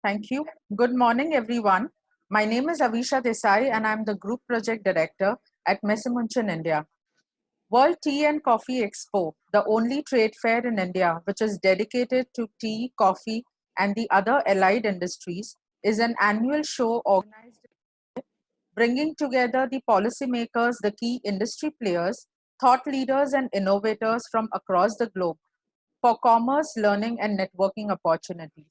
Thank you. Good morning, everyone. My name is Avisha Desai, and I'm the Group Project Director at Messimunchin India. World Tea and Coffee Expo, the only trade fair in India which is dedicated to tea, coffee, and the other allied industries, is an annual show organized, bringing together the policymakers, the key industry players, thought leaders, and innovators from across the globe for commerce, learning, and networking opportunities.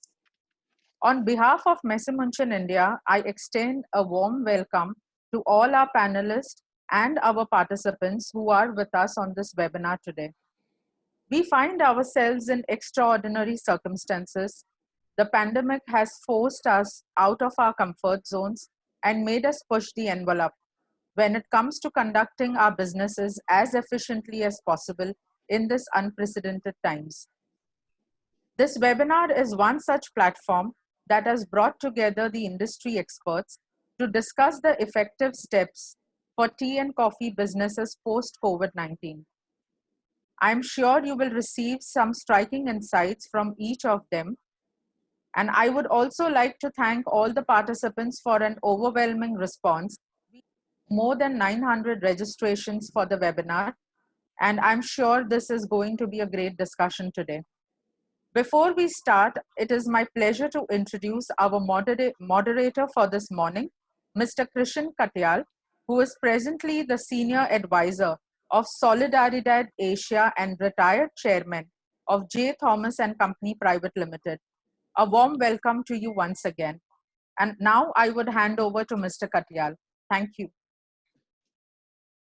On behalf of Messimunchin India, I extend a warm welcome to all our panelists and our participants who are with us on this webinar today. We find ourselves in extraordinary circumstances. The pandemic has forced us out of our comfort zones and made us push the envelope when it comes to conducting our businesses as efficiently as possible in this unprecedented times. This webinar is one such platform that has brought together the industry experts to discuss the effective steps for tea and coffee businesses post COVID-19. I'm sure you will receive some striking insights from each of them. And I would also like to thank all the participants for an overwhelming response. More than 900 registrations for the webinar, and I'm sure this is going to be a great discussion today. Before we start, it is my pleasure to introduce our moderator for this morning, Mr. Krishan Katyal, who is presently the Senior Advisor of Solidaridad Asia and retired Chairman of J. Thomas and Company Private Limited. A warm welcome to you once again. And now I would hand over to Mr. Katyal. Thank you.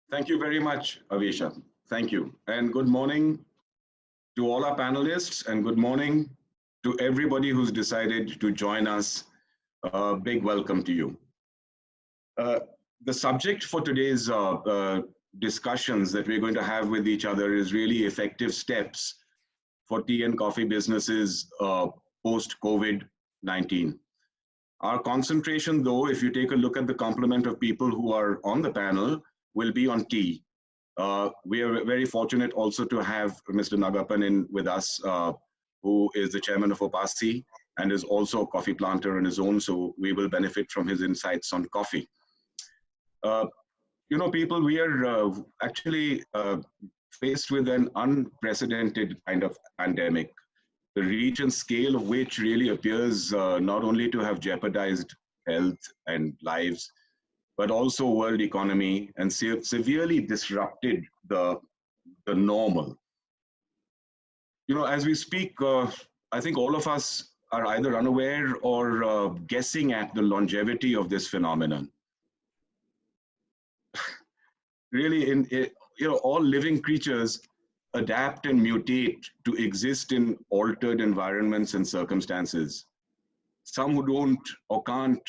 Thank you very much, Avisha. Thank you. And good morning to all our panelists, and good morning to everybody who's decided to join us. A big welcome to you. The subject for today's discussions that we're going to have with each other is really effective steps for tea and coffee businesses post-COVID-19. Our concentration, though, if you take a look at the complement of people who are on the panel, will be on tea. We are very fortunate also to have Mr. Nagappan with us, who is the chairman of OPASI and is also a coffee planter on his own, so we will benefit from his insights on coffee. People, we are actually faced with an unprecedented kind of pandemic, the reach and scale of which really appears not only to have jeopardized health and lives, but also world economy, and severely disrupted the normal. As we speak, I think all of us are either unaware or guessing at the longevity of this phenomenon. Really, all living creatures adapt and mutate to exist in altered environments and circumstances. Some who don't or can't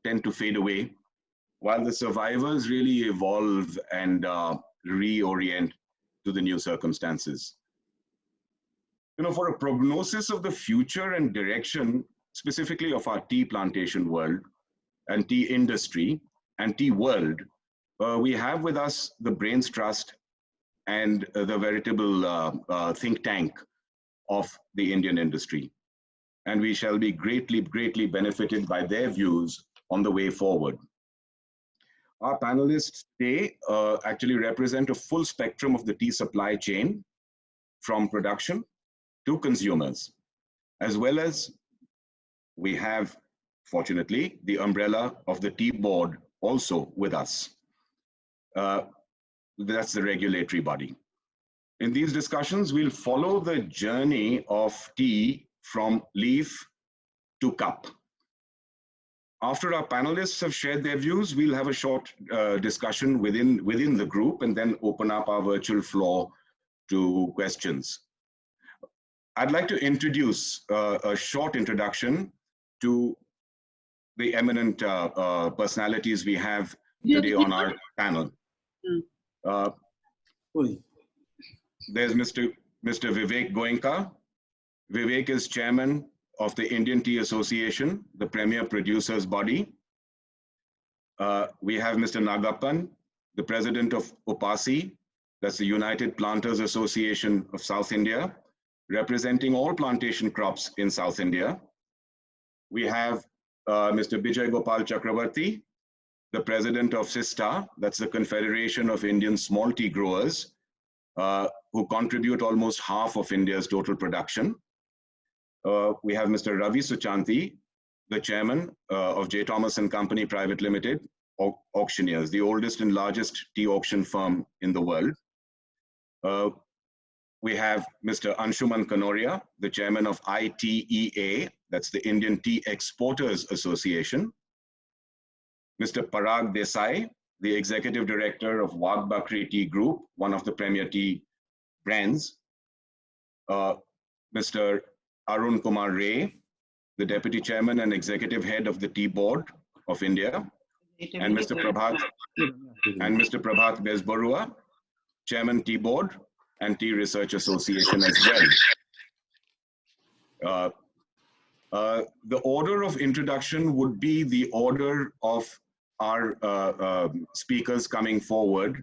tend to fade away, while the survivors really evolve and reorient to the new circumstances. For a prognosis of the future and direction, specifically of our tea plantation world and tea industry and tea world, we have with us the Brains Trust and the veritable think tank of the Indian industry. And we shall be greatly benefited by their views on the way forward. Our panelists today actually represent a full spectrum of the tea supply chain, from production to consumers, as well as we have, fortunately, the umbrella of the tea board also with us. That's the regulatory body. In these discussions, we'll follow the journey of tea from leaf to cup. After our panelists have shared their views, we'll have a short discussion within the group and then open up our virtual floor to questions. I'd like to introduce a short introduction to the eminent personalities we have today on our panel. There's Mr. Vivek Goenka. Vivek is chairman of the Indian Tea Association, the premier producers body. We have Mr. Nagappan, the president of OPASI, that's the United Planters Association of South India, representing all plantation crops in South India. We have Mr. Bijay Gopal Chakravarti, the president of SISTA, that's the Confederation of Indian Small Tea Growers, who contribute almost half of India's total production. We have Mr. Ravi Suchanti, the chairman of J. Thomas and Company Private Limited, auctioneers, the oldest and largest tea auction firm in the world. We have Mr. Anshuman Kanoria, the chairman of ITEA, that's the Indian Tea Exporters Association. Mr. Parag Desai, the executive director of Wagh Bakri Tea Group, one of the premier tea brands. Mr. Arun Kumar Ray, the deputy chairman and executive head of the Tea Board of India. And Mr. Prabhat Besbarua, chairman Tea Board and Tea Research Association as well. The order of introduction would be the order of our speakers coming forward.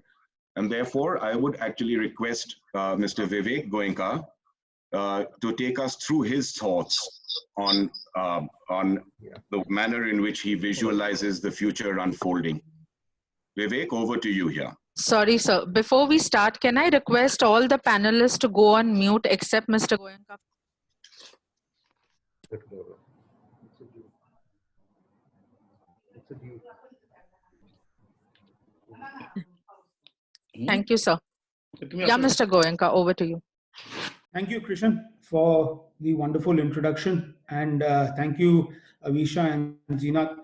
And therefore, I would actually request Mr. Vivek Goenka to take us through his thoughts on the manner in which he visualizes the future unfolding. Vivek, over to you here. Sorry, sir. Before we start, can I request all the panelists to go on mute except Mr. Goenka? Thank you, sir. Yeah, Mr. Goenka, over to you. Thank you, Krishan, for the wonderful introduction. And thank you, Avisha and Zeenat,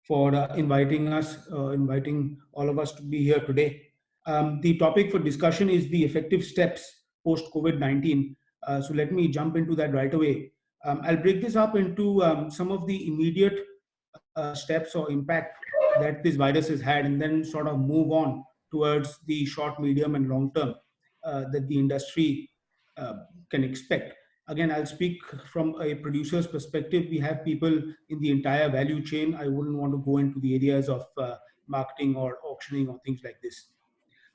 for inviting us, inviting all of us to be here today. The topic for discussion is the effective steps post-COVID-19. So let me jump into that right away. I'll break this up into some of the immediate steps or impact that this virus has had, and then sort of move on towards the short, medium, and long term that the industry can expect. Again, I'll speak from a producer's perspective. We have people in the entire value chain. I wouldn't want to go into the areas of marketing or auctioning or things like this.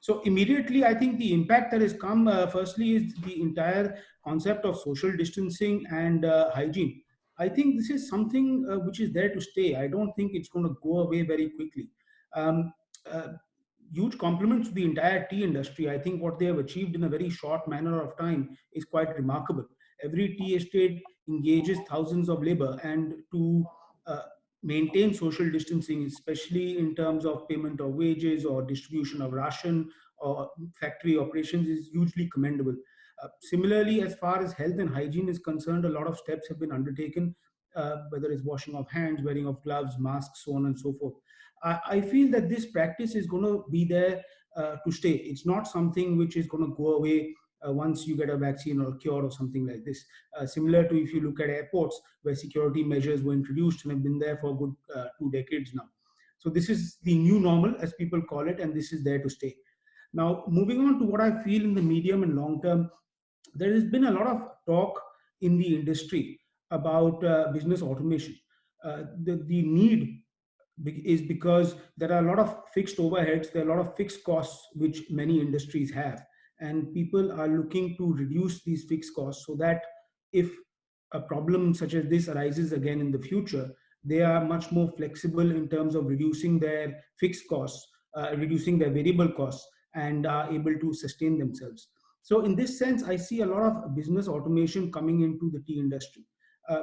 So immediately, I think the impact that has come, firstly, is the entire concept of social distancing and hygiene. I think this is something which is there to stay. I don't think it's going to go away very quickly. Huge compliments to the entire tea industry. I think what they have achieved in a very short manner of time is quite remarkable. Every tea estate engages thousands of labor, and to maintain social distancing, especially in terms of payment of wages or distribution of ration or factory operations, is hugely commendable. Similarly, as far as health and hygiene is concerned, a lot of steps have been undertaken, whether it's washing of hands, wearing of gloves, masks, so on and so forth. I feel that this practice is going to be there to stay. It's not something which is going to go away once you get a vaccine or a cure or something like this. Similar to if you look at airports where security measures were introduced and have been there for a good 2 decades now. So this is the new normal, as people call it, and this is there to stay. Now, moving on to what I feel in the medium and long term, there has been a lot of talk in the industry about business automation. The need is because there are a lot of fixed overheads, there are a lot of fixed costs which many industries have, and people are looking to reduce these fixed costs so that if a problem such as this arises again in the future, they are much more flexible in terms of reducing their fixed costs, reducing their variable costs, and are able to sustain themselves. So in this sense, I see a lot of business automation coming into the tea industry.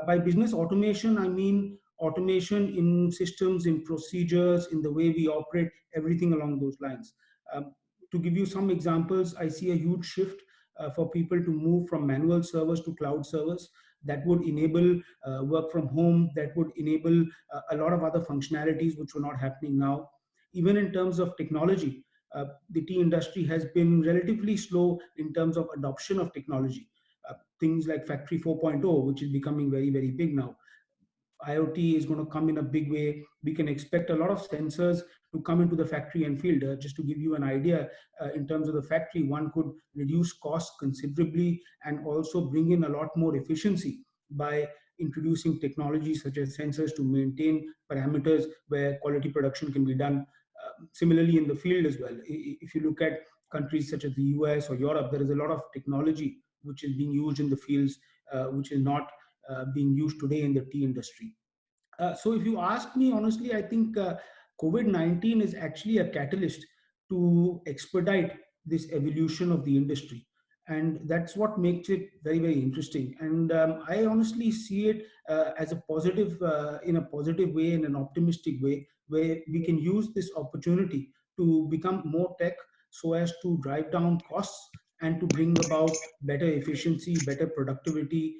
By business automation, I mean automation in systems, in procedures, in the way we operate, everything along those lines. To give you some examples, I see a huge shift for people to move from manual servers to cloud servers. That would enable work from home, that would enable a lot of other functionalities which were not happening now. Even in terms of technology, the tea industry has been relatively slow in terms of adoption of technology. Things like Factory 4.0, which is becoming very, very big now. IoT is going to come in a big way. We can expect a lot of sensors to come into the factory and field. Just to give you an idea, in terms of the factory, one could reduce costs considerably and also bring in a lot more efficiency by introducing technologies such as sensors to maintain parameters where quality production can be done. Similarly, in the field as well, if you look at countries such as the US or Europe, there is a lot of technology which is being used in the fields, which is not being used today in the tea industry. So if you ask me honestly, I think COVID-19 is actually a catalyst to expedite this evolution of the industry. And that's what makes it very, very interesting. And I honestly see it as a positive, in a positive way, in an optimistic way, where we can use this opportunity to become more tech so as to drive down costs and to bring about better efficiency, better productivity,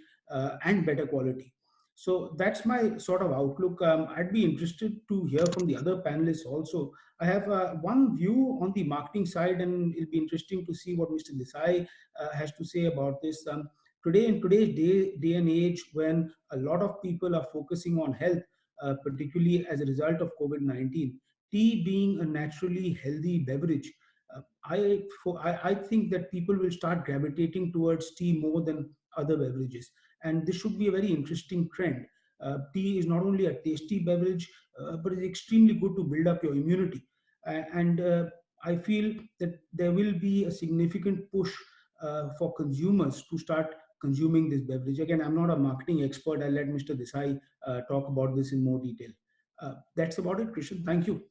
and better quality. So that's my sort of outlook. I'd be interested to hear from the other panelists also. I have one view on the marketing side, and it'll be interesting to see what Mr. Desai has to say about this. Today, in today's day and age, when a lot of people are focusing on health, particularly as a result of COVID-19, tea being a naturally healthy beverage, I think that people will start gravitating towards tea more than other beverages, and this should be a very interesting trend. Tea is not only a tasty beverage, but it's extremely good to build up your immunity. And I feel that there will be a significant push for consumers to start consuming this beverage. Again, I'm not a marketing expert. I'll let Mr. Desai talk about this in more detail. That's about it, Krishan. Thank you.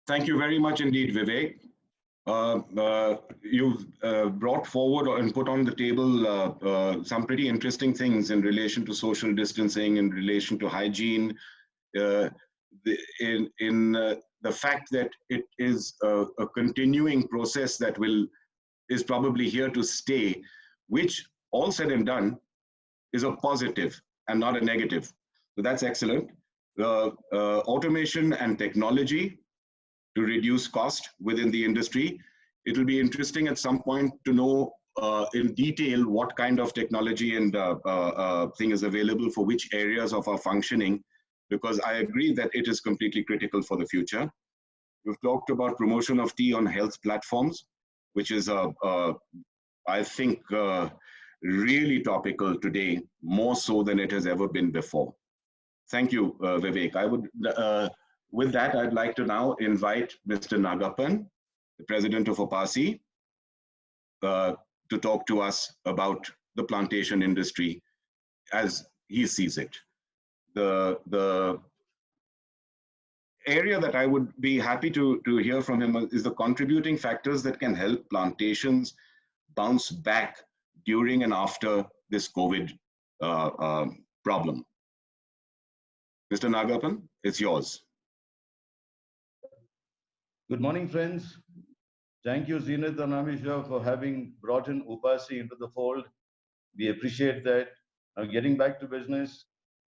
Thank you very much indeed, Vivek. You've brought forward and put on the table some pretty interesting things in relation to social distancing, in relation to hygiene, the fact that it is a continuing process that is probably here to stay, which all said and done is a positive and not a negative. So that's excellent. Automation and technology to reduce cost within the industry. It'll be interesting at some point to know in detail what kind of technology and thing is available for which areas of our functioning, because I agree that it is completely critical for the future. We've talked about promotion of tea on health platforms, which is, I think, really topical today, more so than it has ever been before. Thank you, Vivek. I would, with that, I'd like to now invite Mr. Nagappan, the president of OPASI, to talk to us about the plantation industry as he sees it. The area that I would be happy to hear from him is the contributing factors that can help plantations bounce back during and after this COVID problem. Mr. Nagappan, it's yours. Good morning, friends. Thank you, Zenith and Amisha, for having brought in OPASI into the fold. We appreciate that. Now, getting back to business,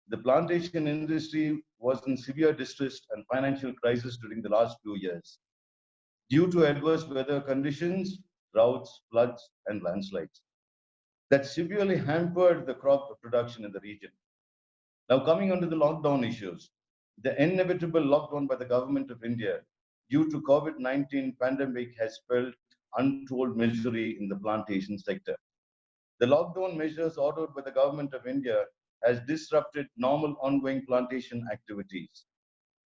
the plantation industry was in severe distress and financial crisis during the last few years due to adverse weather conditions, droughts, floods, and landslides that severely hampered the crop production in the region. Now, coming on to the lockdown issues, the inevitable lockdown by the government of India due to COVID-19 pandemic has spelled untold misery in the plantation sector. The lockdown measures ordered by the government of India has disrupted normal ongoing plantation activities,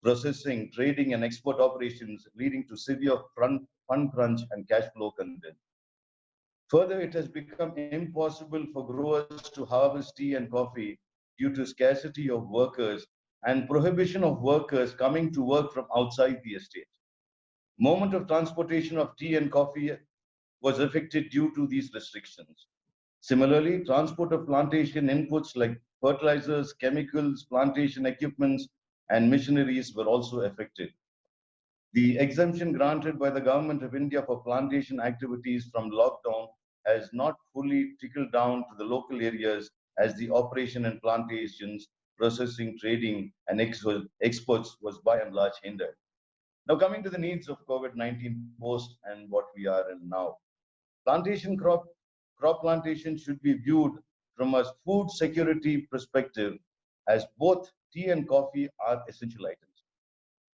processing, trading, and export operations, leading to severe fund crunch and cash flow constraints. Further, it has become impossible for growers to harvest tea and coffee due to scarcity of workers and prohibition of workers coming to work from outside the estate. Moment of transportation of tea and coffee was affected due to these restrictions. Similarly, transport of plantation inputs like fertilizers, chemicals, plantation equipments, and machineries were also affected. The exemption granted by the government of India for plantation activities from lockdown has not fully trickled down to the local areas as the operation in plantations, processing, trading, and exports was by and large hindered. Now coming to the needs of COVID-19 post and what we are in now. Plantation crop plantation should be viewed from a food security perspective as both tea and coffee are essential items.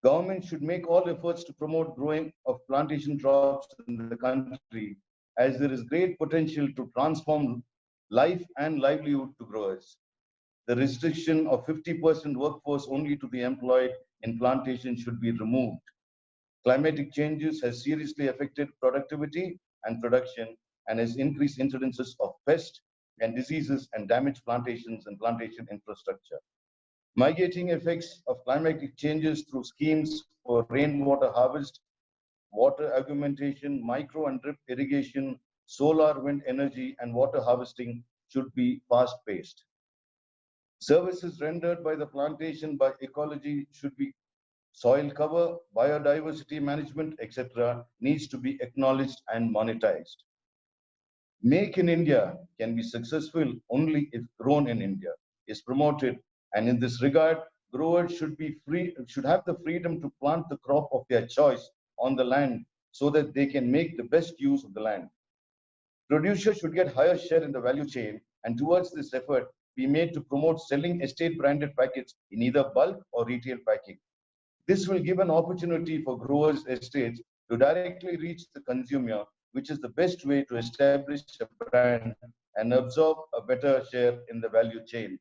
Government should make all efforts to promote growing of plantation crops in the country as there is great potential to transform life and livelihood to growers. The restriction of 50% workforce only to be employed in plantation should be removed. Climatic changes has seriously affected productivity and production, and has increased incidences of pests and diseases and damaged plantations and plantation infrastructure. Mitigating effects of climatic changes through schemes for rainwater harvest, water augmentation, micro and drip irrigation, solar, wind energy, and water harvesting should be fast-paced. Services rendered by the plantation by ecology should be soil cover, biodiversity management, etc. needs to be acknowledged and monetized. Make in India can be successful only if grown in India is promoted, and in this regard, growers should have the freedom to plant the crop of their choice on the land so that they can make the best use of the land. Producers should get higher share in the value chain, and towards this effort be made to promote selling estate branded packets in either bulk or retail packing. This will give an opportunity for growers' estates to directly reach the consumer, which is the best way to establish a brand and absorb a better share in the value chain.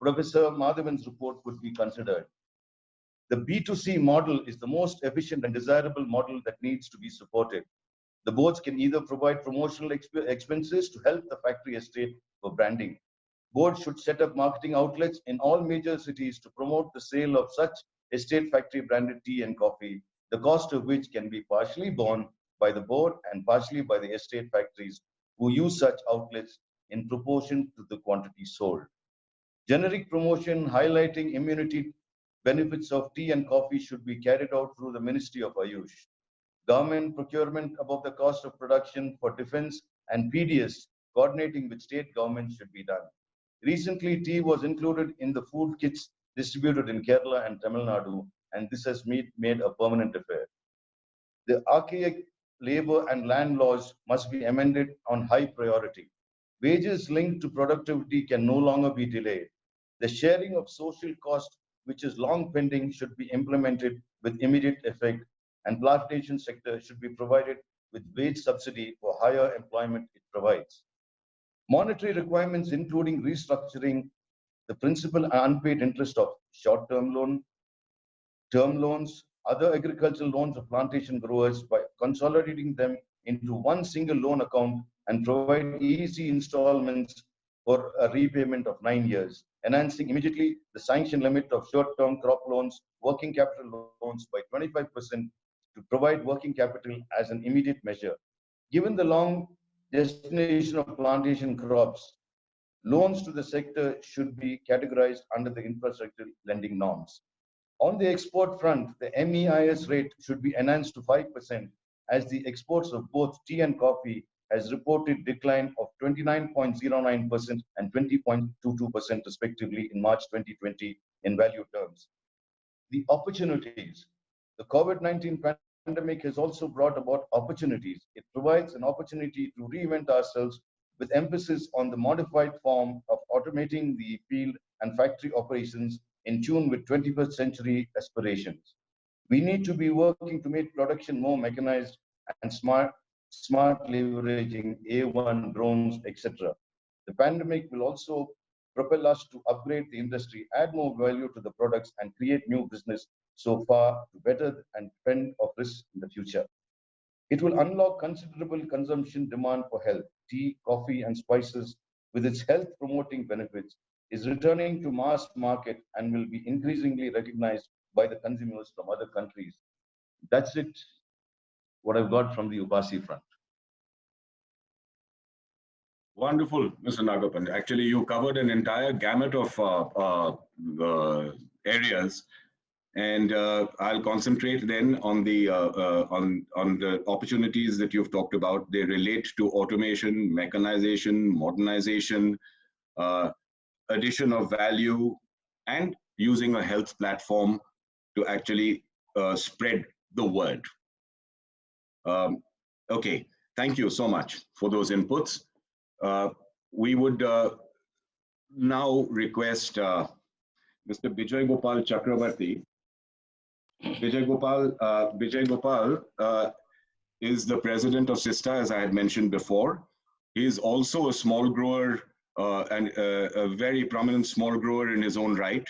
Professor Madhavan's report could be considered. The B2C model is the most efficient and desirable model that needs to be supported. The boards can either provide promotional expenses to help the factory estate for branding. Boards should set up marketing outlets in all major cities to promote the sale of such estate factory branded tea and coffee, the cost of which can be partially borne by the board and partially by the estate factories who use such outlets in proportion to the quantity sold. Generic promotion highlighting immunity benefits of tea and coffee should be carried out through the Ministry of Ayush. Government procurement above the cost of production for defense and PDS coordinating with state governments should be done. Recently, tea was included in the food kits distributed in Kerala and Tamil Nadu, and this has made a permanent affair. The archaic labor and land laws must be amended on high priority. Wages linked to productivity can no longer be delayed. The sharing of social cost, which is long pending, should be implemented with immediate effect, and plantation sector should be provided with wage subsidy for higher employment it provides. Monetary requirements, including restructuring the principal and unpaid interest of short-term loan, term loans, other agricultural loans of plantation growers by consolidating them into one single loan account and provide easy installments for a repayment of 9 years, enhancing immediately the sanction limit of short-term crop loans, working capital loans by 25% to provide working capital as an immediate measure. Given the long destination of plantation crops, loans to the sector should be categorized under the infrastructure lending norms. On the export front, the MEIS rate should be enhanced to 5% as the exports of both tea and coffee has reported decline of 29.09% and 20.22% respectively in March 2020 in value terms. The opportunities. The COVID-19 pandemic has also brought about opportunities. It provides an opportunity to reinvent ourselves with emphasis on the modified form of automating the field and factory operations in tune with 21st century aspirations. We need to be working to make production more mechanized and smart leveraging A1 drones, etc. The pandemic will also propel us to upgrade the industry, add more value to the products, and create new business so far to better and fend off risk in the future. It will unlock considerable consumption demand for health. Tea, coffee, and spices, with its health promoting benefits, is returning to mass market and will be increasingly recognized by the consumers from other countries. That's it, what I've got from the Upasi front. Wonderful, Mr. Nagapan. Actually, you covered an entire gamut of areas, and I'll concentrate then on the opportunities that you've talked about. They relate to automation, mechanization, modernization, addition of value, and using a health platform to actually spread the word. Okay, thank you so much for those inputs. We would now request Mr. Bijay Gopal Chakravarti. Bijay Gopal is the president of SISTA, as I had mentioned before. He is also a small grower and a very prominent small grower in his own right.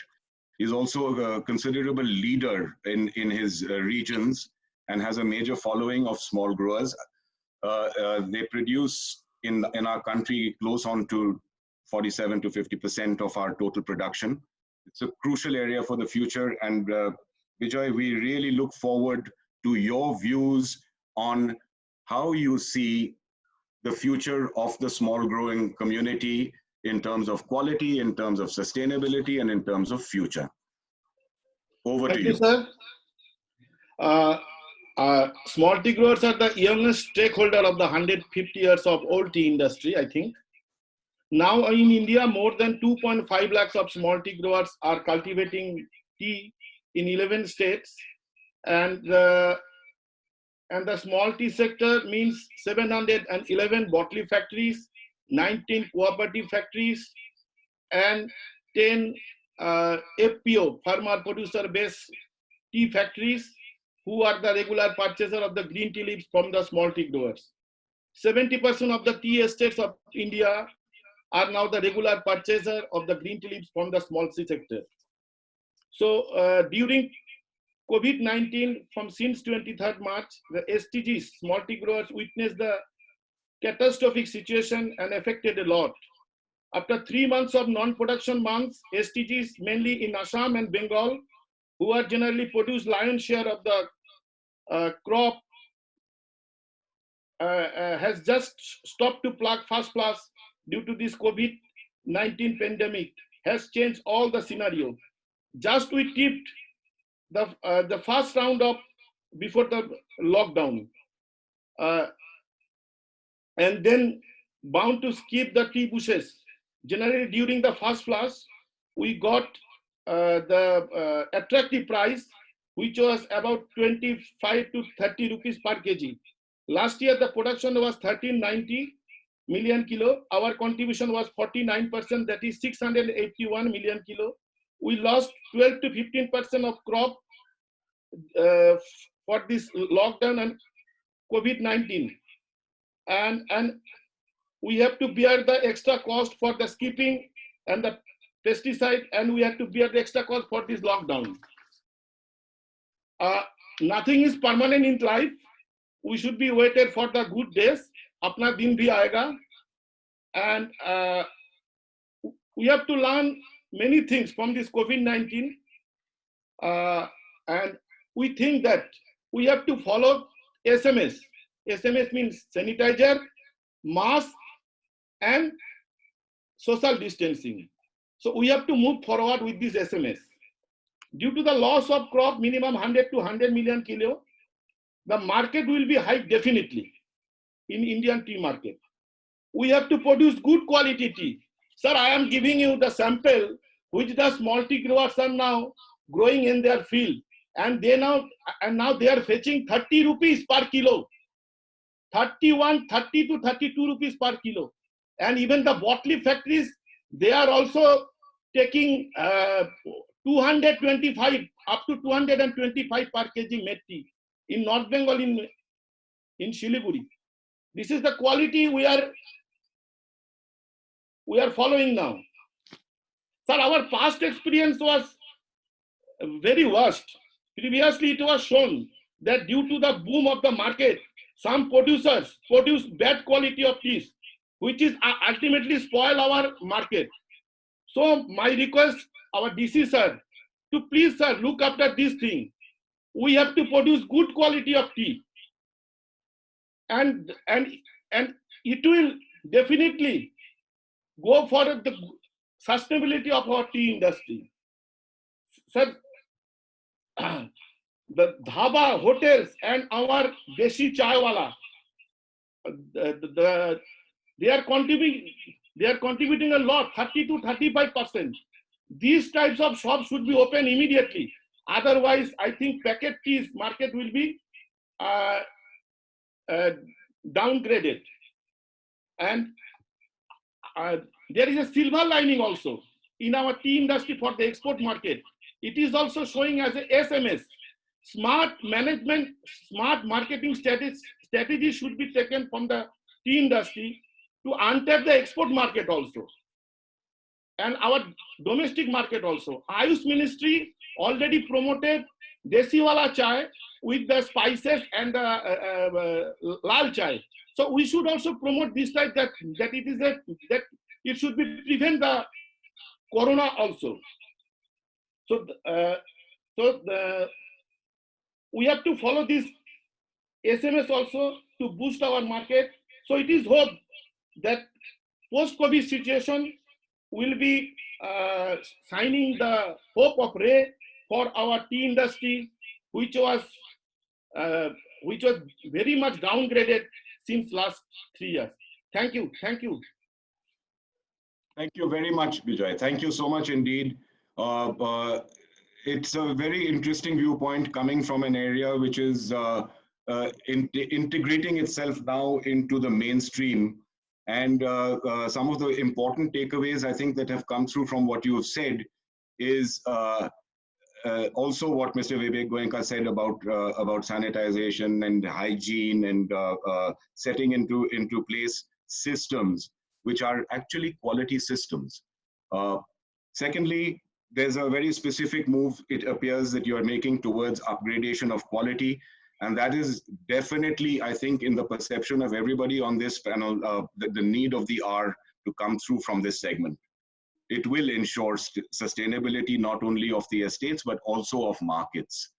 He's also a considerable leader in his regions and has a major following of small growers. They produce in our country close on to 47 to 50% of our total production. It's a crucial area for the future. And Bijoy, we really look forward to your views on how you see the future of the small growing community in terms of quality, in terms of sustainability, and in terms of future. Over to you. Thank you, sir. Small tea growers are the youngest stakeholder of the 150 years of old tea industry, I think. Now in India, more than 2.5 lakhs of small tea growers are cultivating tea in 11 states. And the small tea sector means 711 bottling factories, 19 cooperative factories, and 10 FPO, farmer producer based tea factories, who are the regular purchaser of the green tea leaves from the small tea growers. 70% of the tea estates of India are now the regular purchaser of the green tea leaves from the small tea sector. So during COVID-19, from since 23rd March, the STGs, small tea growers, witnessed the catastrophic situation and affected a lot. After 3 months of non-production months, STGs, mainly in Assam and Bengal, who are generally produce lion's share of the crop, has just stopped to pluck first class due to this COVID-19 pandemic, has changed all the scenario. Just we tipped the first round of before the lockdown, and then bound to skip the tea bushes. Generally, during the first flush, we got the attractive price, which was about 25 to 30 rupees per kg. Last year, the production was 1390 million kilo. Our contribution was 49%, that is 681 million kilo. We lost 12 to 15% of crop for this lockdown and COVID-19. And we have to bear the extra cost for the skipping and the pesticide, and we have to bear the extra cost for this lockdown. Nothing is permanent in life. We should be waited for the good days. Apna din bhi aayega. And we have to learn many things from this COVID-19. And we think that we have to follow SMS. SMS means sanitizer, mask, and social distancing. So we have to move forward with this SMS. Due to the loss of crop, minimum 100 to 100 million kilo, the market will be high definitely in Indian tea market. We have to produce good quality tea. Sir, I am giving you the sample which the small tea growers are now growing in their field, and now they are fetching 30 rupees per kilo. 30 to 32 rupees per kilo. And even the bottling factories, they are also taking 225 up to 225 per kg met tea in North Bengal, in Siliguri. This is the quality we are following now. Sir, our past experience was very worst. Previously, it was shown that due to the boom of the market, some producers produce bad quality of teas, which is ultimately spoil our market. So my request, our DC sir, to please sir, look after this thing. We have to produce good quality of tea. And it will definitely go for the sustainability of our tea industry. Sir, the dhaba, hotels, and our desi chai wala, they are contributing a lot, 30 to 35%. These types of shops should be open immediately. Otherwise, I think packet teas market will be downgraded. And there is a silver lining also in our tea industry for the export market. It is also showing as a SMS. Smart management, smart marketing strategies should be taken from the tea industry to enter the export market also, and our domestic market also. Ayush Ministry already promoted Desi Wala chai with the spices and the lal chai. So we should also promote this type that it should be prevent the corona also. So we have to follow this SMS also to boost our market. So it is hope that post-COVID situation will be shining the hope of ray for our tea industry, which was very much downgraded since last 3 years. Thank you. Thank you. Thank you very much, Vijay. Thank you so much indeed. It's a very interesting viewpoint coming from an area which is integrating itself now into the mainstream. And some of the important takeaways I think that have come through from what you have said is also what Mr. Vivek Goenka said about sanitization and hygiene and setting into place systems which are actually quality systems. Secondly, there's a very specific move, it appears, that you are making towards upgradation of quality. And that is definitely, I think, in the perception of everybody on this panel, the need of the hour to come through from this segment. It will ensure sustainability not only of the estates, but also of markets.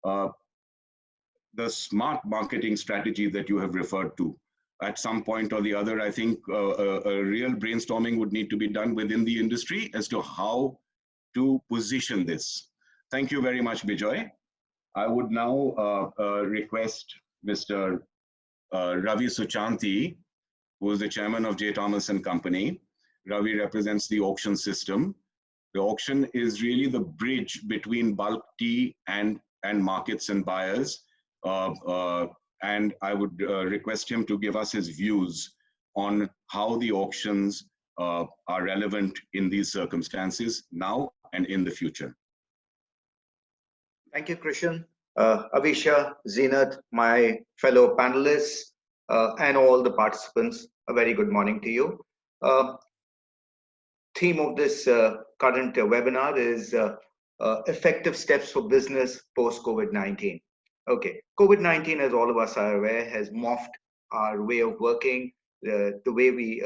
The smart marketing strategy that you have referred to, at some point or the other, I think a real brainstorming would need to be done within the industry as to how to position this. Thank you very much, Bijoy. I would now request Mr. Ravi Suchanti, who is the chairman of J. Thomas and Company. Ravi represents the auction system. The auction is really the bridge between bulk tea and markets and buyers. And I would request him to give us his views on how the auctions are relevant in these circumstances now and in the future. Thank you, Krishan. Avisha, Zeenat, my fellow panelists, and all the participants, a very good morning to you. Theme of this current webinar is effective steps for business post-COVID-19. Okay, COVID-19, as all of us are aware, has morphed our way of working, the way we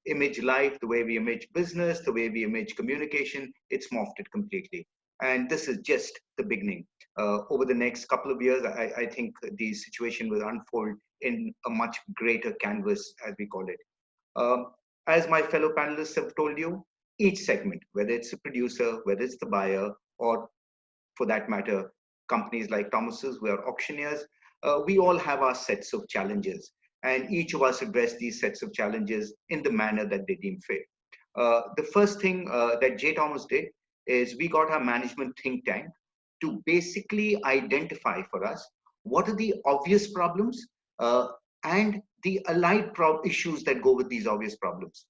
image life, the way we image business, the way we image communication. It's morphed it completely. And this is just the beginning. Over the next couple of years, I think the situation will unfold in a much greater canvas, as we call it. As my fellow panelists have told you, each segment, whether it's a producer, whether it's the buyer, or for that matter, companies like Thomas's, who are auctioneers, we all have our sets of challenges. And each of us address these sets of challenges in the manner that they deem fit. The first thing that J. Thomas did is we got our management think tank to basically identify for us what are the obvious problems and the allied issues that go with these obvious problems.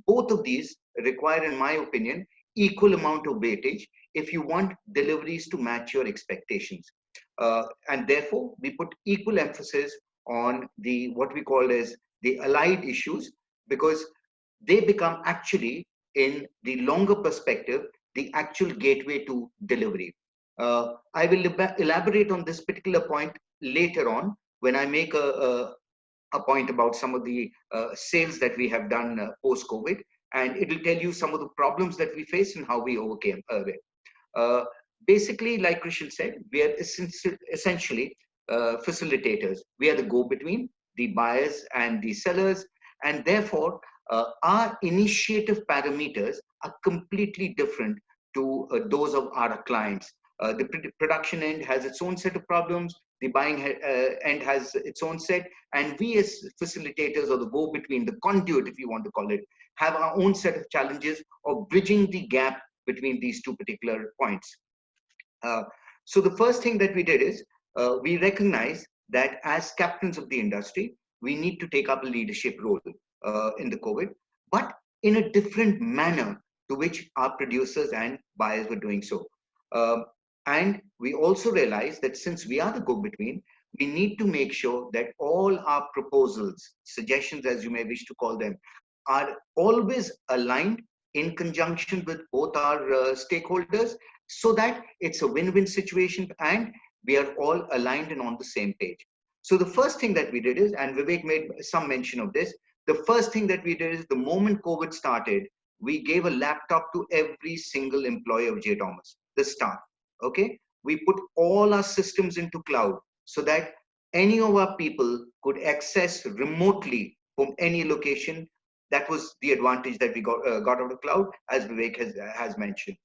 Both of these require, in my opinion, equal amount of weightage if you want deliveries to match your expectations. And therefore, we put equal emphasis on what we call as the allied issues, because they become actually, in the longer perspective, the actual gateway to delivery. I will elaborate on this particular point later on when I make a point about some of the sales that we have done post-COVID, and it will tell you some of the problems that we face and how we overcame it. Basically, like Krishan said, we are essentially facilitators. We are the go-between, the buyers and the sellers, and therefore our initiative parameters are completely different to those of our clients. The production end has its own set of problems, the buying end has its own set, and we as facilitators, or the go-between, the conduit if you want to call it, have our own set of challenges of bridging the gap between these two particular points. So the first thing that we did is we recognize that as captains of the industry, we need to take up a leadership role in the COVID, but in a different manner to which our producers and buyers were doing so. And we also realize that since we are the go-between, we need to make sure that all our proposals, suggestions as you may wish to call them, are always aligned in conjunction with both our stakeholders, so that it's a win-win situation and we are all aligned and on the same page. So the first thing that we did is, and Vivek made some mention of this, the first thing that we did is the moment COVID started, we gave a laptop to every single employee of J. Thomas, the staff. Okay, we put all our systems into cloud so that any of our people could access remotely from any location. That was the advantage that we got out of cloud, as Vivek has mentioned.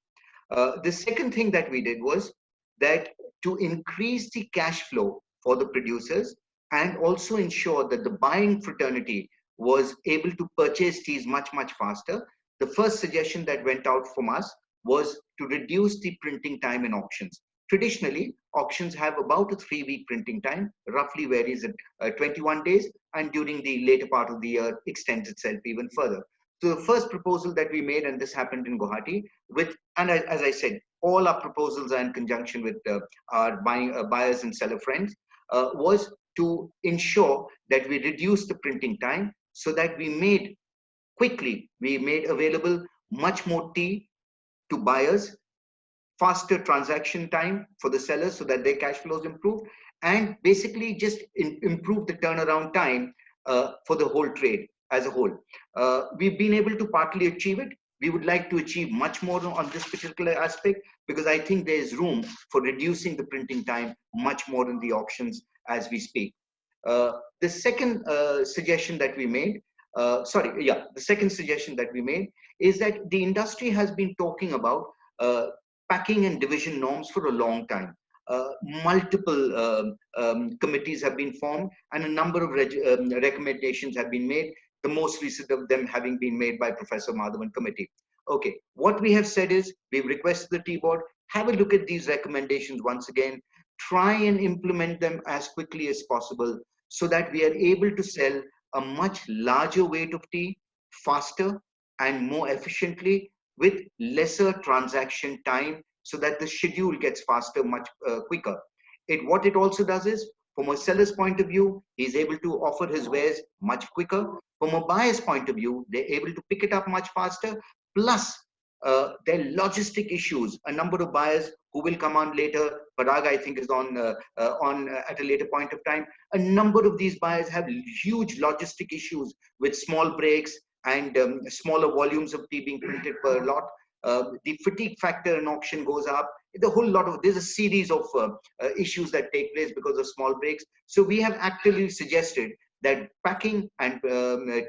The second thing that we did was that to increase the cash flow for the producers and also ensure that the buying fraternity was able to purchase teas much, much faster, the first suggestion that went out from us was to reduce the printing time in auctions. Traditionally, auctions have about a 3-week printing time, roughly varies at 21 days, and during the later part of the year extends itself even further. So the first proposal that we made, and this happened in Guwahati, and as I said, all our proposals are in conjunction with our buyers and seller friends, was to ensure that we reduce the printing time so that we made available much more tea to buyers, faster transaction time for the sellers so that their cash flows improve, and basically just improve the turnaround time for the whole trade as a whole. We've been able to partly achieve it. We would like to achieve much more on this particular aspect, because I think there is room for reducing the printing time much more in the auctions as we speak. The second suggestion that we made, the second suggestion that we made is that the industry has been talking about packing and division norms for a long time. Multiple committees have been formed and a number of recommendations have been made, the most recent of them having been made by Professor Madhavan Committee. Okay, what we have said is, we've requested the Tea Board, have a look at these recommendations once again, try and implement them as quickly as possible so that we are able to sell a much larger weight of tea faster and more efficiently with lesser transaction time, so that the schedule gets faster much quicker. What it also does is, from a seller's point of view, he's able to offer his wares much quicker. From a buyer's point of view, they're able to pick it up much faster. Plus, there are logistic issues. A number of buyers who will come on later, Parag, I think, is on at a later point of time. A number of these buyers have huge logistic issues with small breaks and smaller volumes of tea being printed per lot. The fatigue factor in auction goes up. There's a series of issues that take place because of small breaks. So we have actually suggested that packing and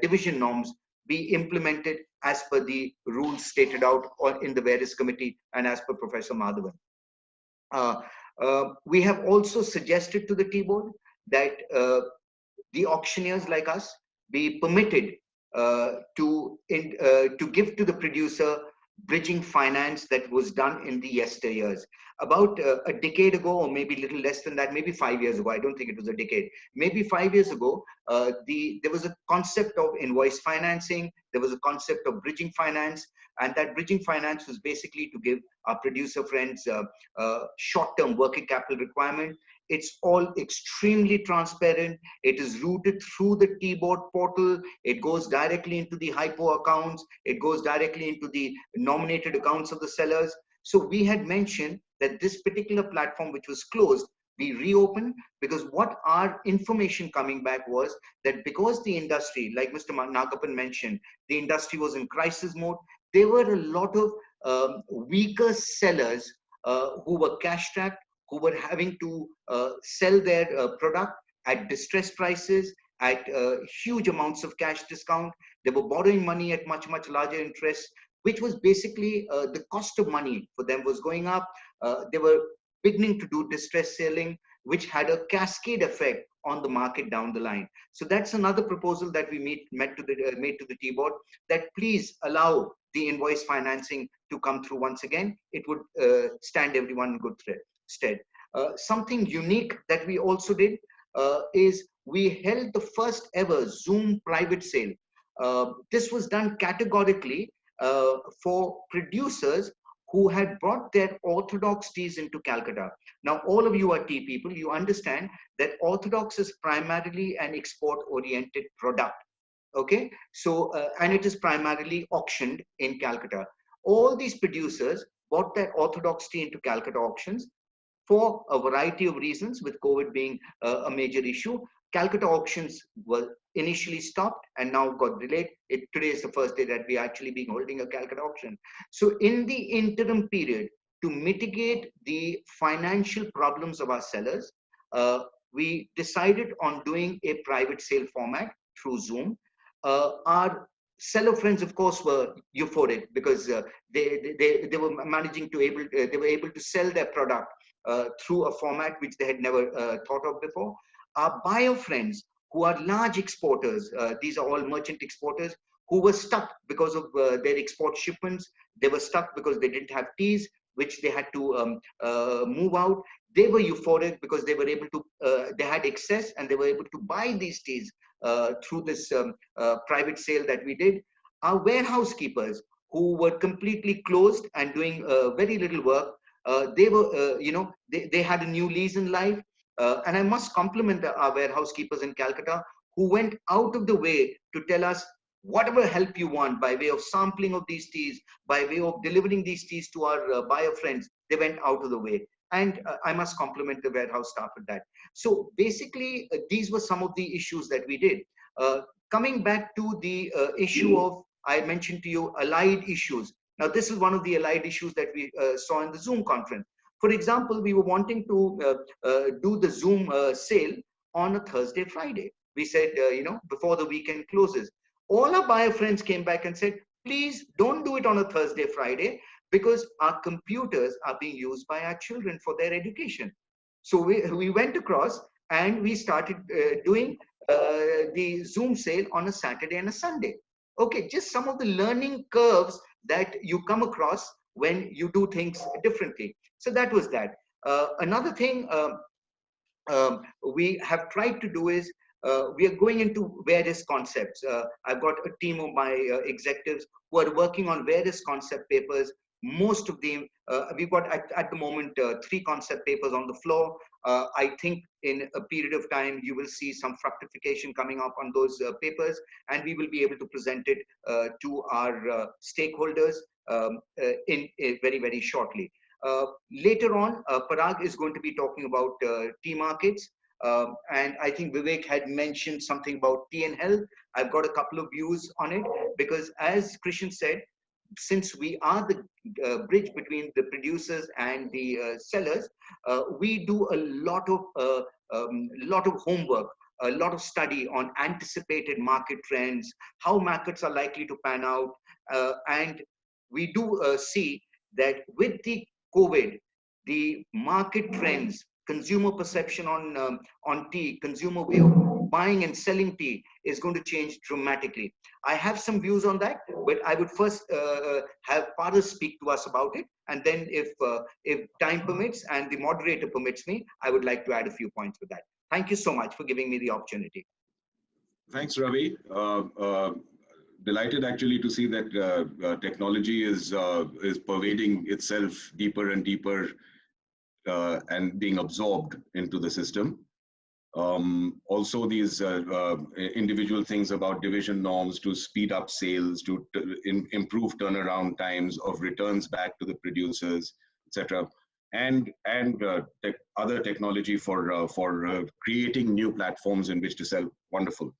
division norms be implemented as per the rules stated out or in the various committee and as per Professor Madhavan. We have also suggested to the Tea Board that the auctioneers like us be permitted to give to the producer bridging finance that was done in the yesteryears. About a decade ago, or maybe a little less than that, maybe 5 years ago, I don't think it was a decade, maybe 5 years ago, there was a concept of invoice financing, there was a concept of bridging finance, and that bridging finance was basically to give our producer friends short-term working capital requirement. It's all extremely transparent. It is routed through the Tea Board portal. It goes directly into the hypo accounts. It goes directly into the nominated accounts of the sellers. So we had mentioned that this particular platform, which was closed, be reopened, because what our information coming back was that because the industry, like Mr. Nagappan mentioned, the industry was in crisis mode, there were a lot of weaker sellers who were cash-strapped, who were having to sell their product at distressed prices, at huge amounts of cash discount. They were borrowing money at much, much larger interest, which was basically the cost of money for them was going up. They were beginning to do distress selling, which had a cascade effect on the market down the line. So that's another proposal that we made to the Tea Board, that please allow the invoice financing to come through once again. It would stand everyone in good stead. Something unique that we also did is we held the first ever Zoom private sale. This was done categorically for producers who had brought their orthodox teas into Calcutta. Now, all of you are tea people. You understand that orthodox is primarily an export-oriented product. Okay, so and it is primarily auctioned in Calcutta. All these producers bought their orthodox tea into Calcutta auctions for a variety of reasons, with COVID being a major issue. Calcutta auctions were initially stopped and now got delayed. Today is the first day that we actually been holding a Calcutta auction. So in the interim period, to mitigate the financial problems of our sellers, we decided on doing a private sale format through Zoom. Our seller friends, of course, were euphoric because they were managing to they were able to sell their product through a format which they had never thought of before. Our buyer friends, who are large exporters, these are all merchant exporters, who were stuck because of their export shipments. They were stuck because they didn't have teas, which they had to move out. They were euphoric because they were able to, they had excess and they were able to buy these teas through this private sale that we did. Our warehouse keepers, who were completely closed and doing very little work, they were, they had a new lease in life. And I must compliment our warehouse keepers in Calcutta, who went out of the way to tell us whatever help you want by way of sampling of these teas, by way of delivering these teas to our buyer friends. They went out of the way. And I must compliment the warehouse staff at that. So basically, these were some of the issues that we did. Coming back to the issue of, I mentioned to you, allied issues. Now, this is one of the allied issues that we saw in the Zoom conference. For example, we were wanting to do the Zoom sale on a Thursday, Friday. We said, before the weekend closes. All our buyer friends came back and said, please don't do it on a Thursday, Friday, because our computers are being used by our children for their education. So we went across and we started doing the Zoom sale on a Saturday and a Sunday. Okay, just some of the learning curves that you come across when you do things differently. So that was that. Another thing we have tried to do is we are going into various concepts. I've got a team of my executives who are working on various concept papers. Most of them, we've got at the moment 3 concept papers on the floor. I think in a period of time, you will see some fructification coming up on those papers, and we will be able to present it to our stakeholders in very, very shortly. Later on, Parag is going to be talking about tea markets. And I think Vivek had mentioned something about tea and health. I've got a couple of views on it because, as Krishan said, since we are the bridge between the producers and the sellers, we do a lot of homework, a lot of study on anticipated market trends, how markets are likely to pan out, and we do see that with the COVID, the market trends, consumer perception on tea, consumer way of buying and selling tea is going to change dramatically. I have some views on that, but I would first have Paras speak to us about it. And then if time permits and the moderator permits me, I would like to add a few points with that. Thank you so much for giving me the opportunity. Thanks, Ravi. Delighted actually to see that technology is pervading itself deeper and deeper and being absorbed into the system. Also, these individual things about division norms to speed up sales, to improve turnaround times of returns back to the producers, etc., and other technology for creating new platforms in which to sell. Wonderful.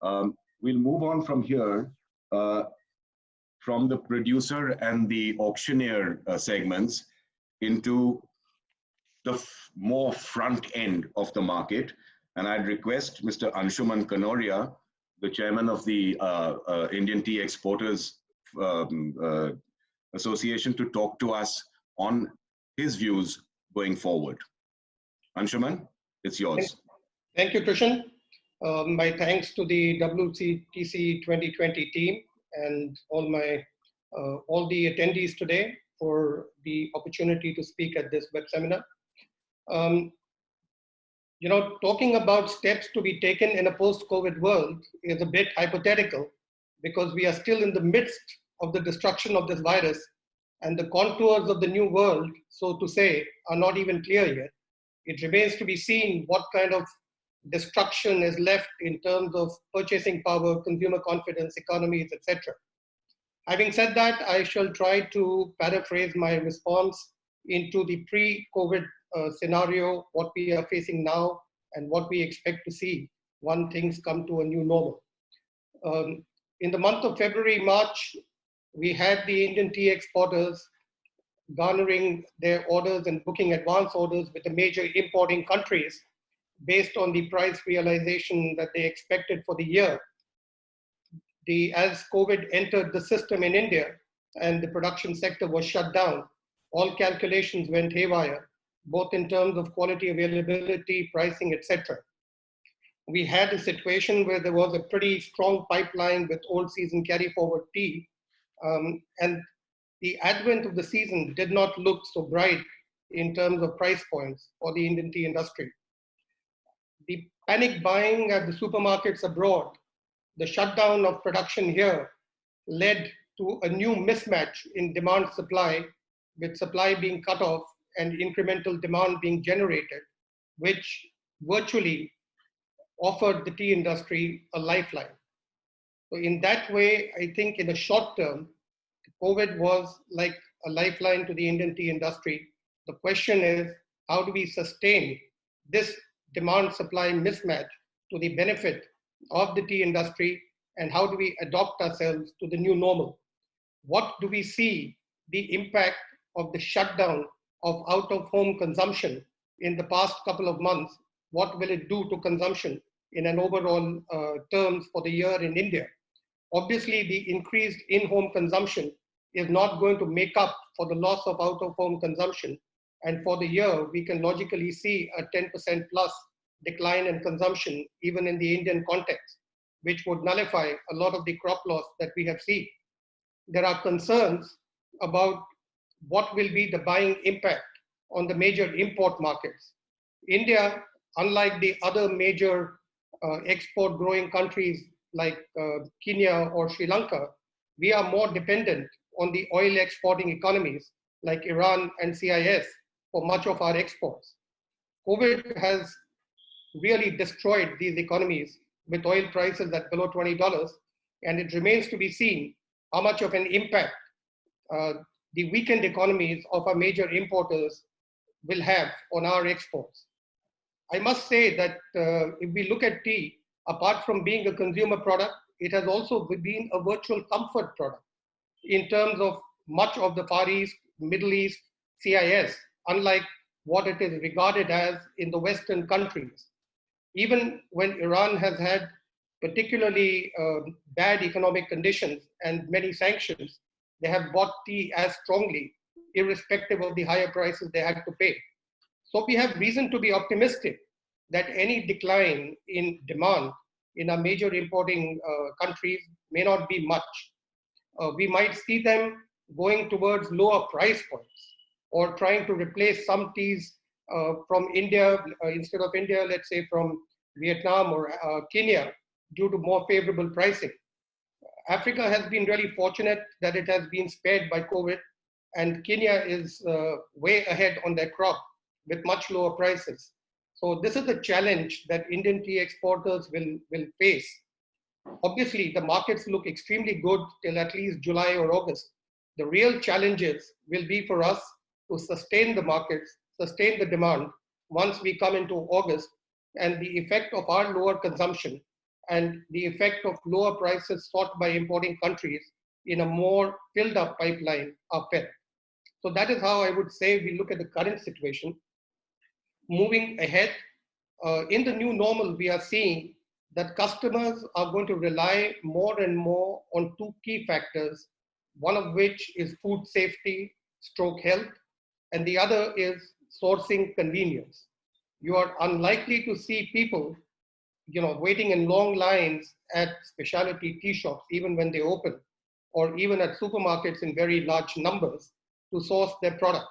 We'll move on from here, from the producer and the auctioneer segments into the more front end of the market. And I'd request Mr. Anshuman Kanoria, the chairman of the Indian Tea Exporters Association, to talk to us on his views going forward. Anshuman, it's yours. Thank you, Krishan. My thanks to the WCTC 2020 team and all the attendees today for the opportunity to speak at this web seminar. Talking about steps to be taken in a post-COVID world is a bit hypothetical because we are still in the midst of the destruction of this virus, and the contours of the new world, so to say, are not even clear yet. It remains to be seen what kind of destruction is left in terms of purchasing power, consumer confidence, economies, etc. Having said that, I shall try to paraphrase my response into the pre-COVID scenario, what we are facing now, and what we expect to see once things come to a new normal. In the month of February, March, we had the Indian tea exporters garnering their orders and booking advance orders with the major importing countries based on the price realization that they expected for the year. As COVID entered the system in India and the production sector was shut down, all calculations went haywire, both in terms of quality, availability, pricing, etc. We had a situation where there was a pretty strong pipeline with old season carry forward tea, and the advent of the season did not look so bright in terms of price points for the Indian tea industry. The panic buying at the supermarkets abroad, the shutdown of production here led to a new mismatch in demand supply, with supply being cut off and incremental demand being generated, which virtually offered the tea industry a lifeline. So in that way, I think in the short term, COVID was like a lifeline to the Indian tea industry. The question is, how do we sustain this demand supply mismatch to the benefit of the tea industry, and how do we adopt ourselves to the new normal? What do we see the impact of the shutdown of out-of-home consumption in the past couple of months? What will it do to consumption in an overall terms for the year in India? Obviously, the increased in-home consumption is not going to make up for the loss of out-of-home consumption. And for the year, we can logically see a 10% plus decline in consumption, even in the Indian context, which would nullify a lot of the crop loss that we have seen. There are concerns about what will be the buying impact on the major import markets. India, unlike the other major export growing countries like Kenya or Sri Lanka, we are more dependent on the oil exporting economies like Iran and CIS for much of our exports. COVID has really destroyed these economies with oil prices at below $20, and it remains to be seen how much of an impact the weakened economies of our major importers will have on our exports. I must say that if we look at tea, apart from being a consumer product, it has also been a virtual comfort product in terms of much of the Far East, Middle East, CIS, unlike what it is regarded as in the Western countries. Even when Iran has had particularly bad economic conditions and many sanctions, they have bought tea as strongly, irrespective of the higher prices they had to pay. So we have reason to be optimistic that any decline in demand in our major importing countries may not be much. We might see them going towards lower price points or trying to replace some teas from India, instead of India, let's say from Vietnam or Kenya, due to more favorable pricing. Africa has been really fortunate that it has been spared by COVID, and Kenya is way ahead on their crop with much lower prices. So this is the challenge that Indian tea exporters will face. Obviously, the markets look extremely good till at least July or August. The real challenges will be for us to sustain the markets, sustain the demand once we come into August, and the effect of our lower consumption and the effect of lower prices sought by importing countries in a more filled up pipeline are felt. So that is how I would say we look at the current situation. Moving ahead, in the new normal, we are seeing that customers are going to rely more and more on two key factors, one of which is food safety, stroke health, and the other is sourcing convenience. You are unlikely to see people, waiting in long lines at specialty tea shops, even when they open, or even at supermarkets in very large numbers to source their product.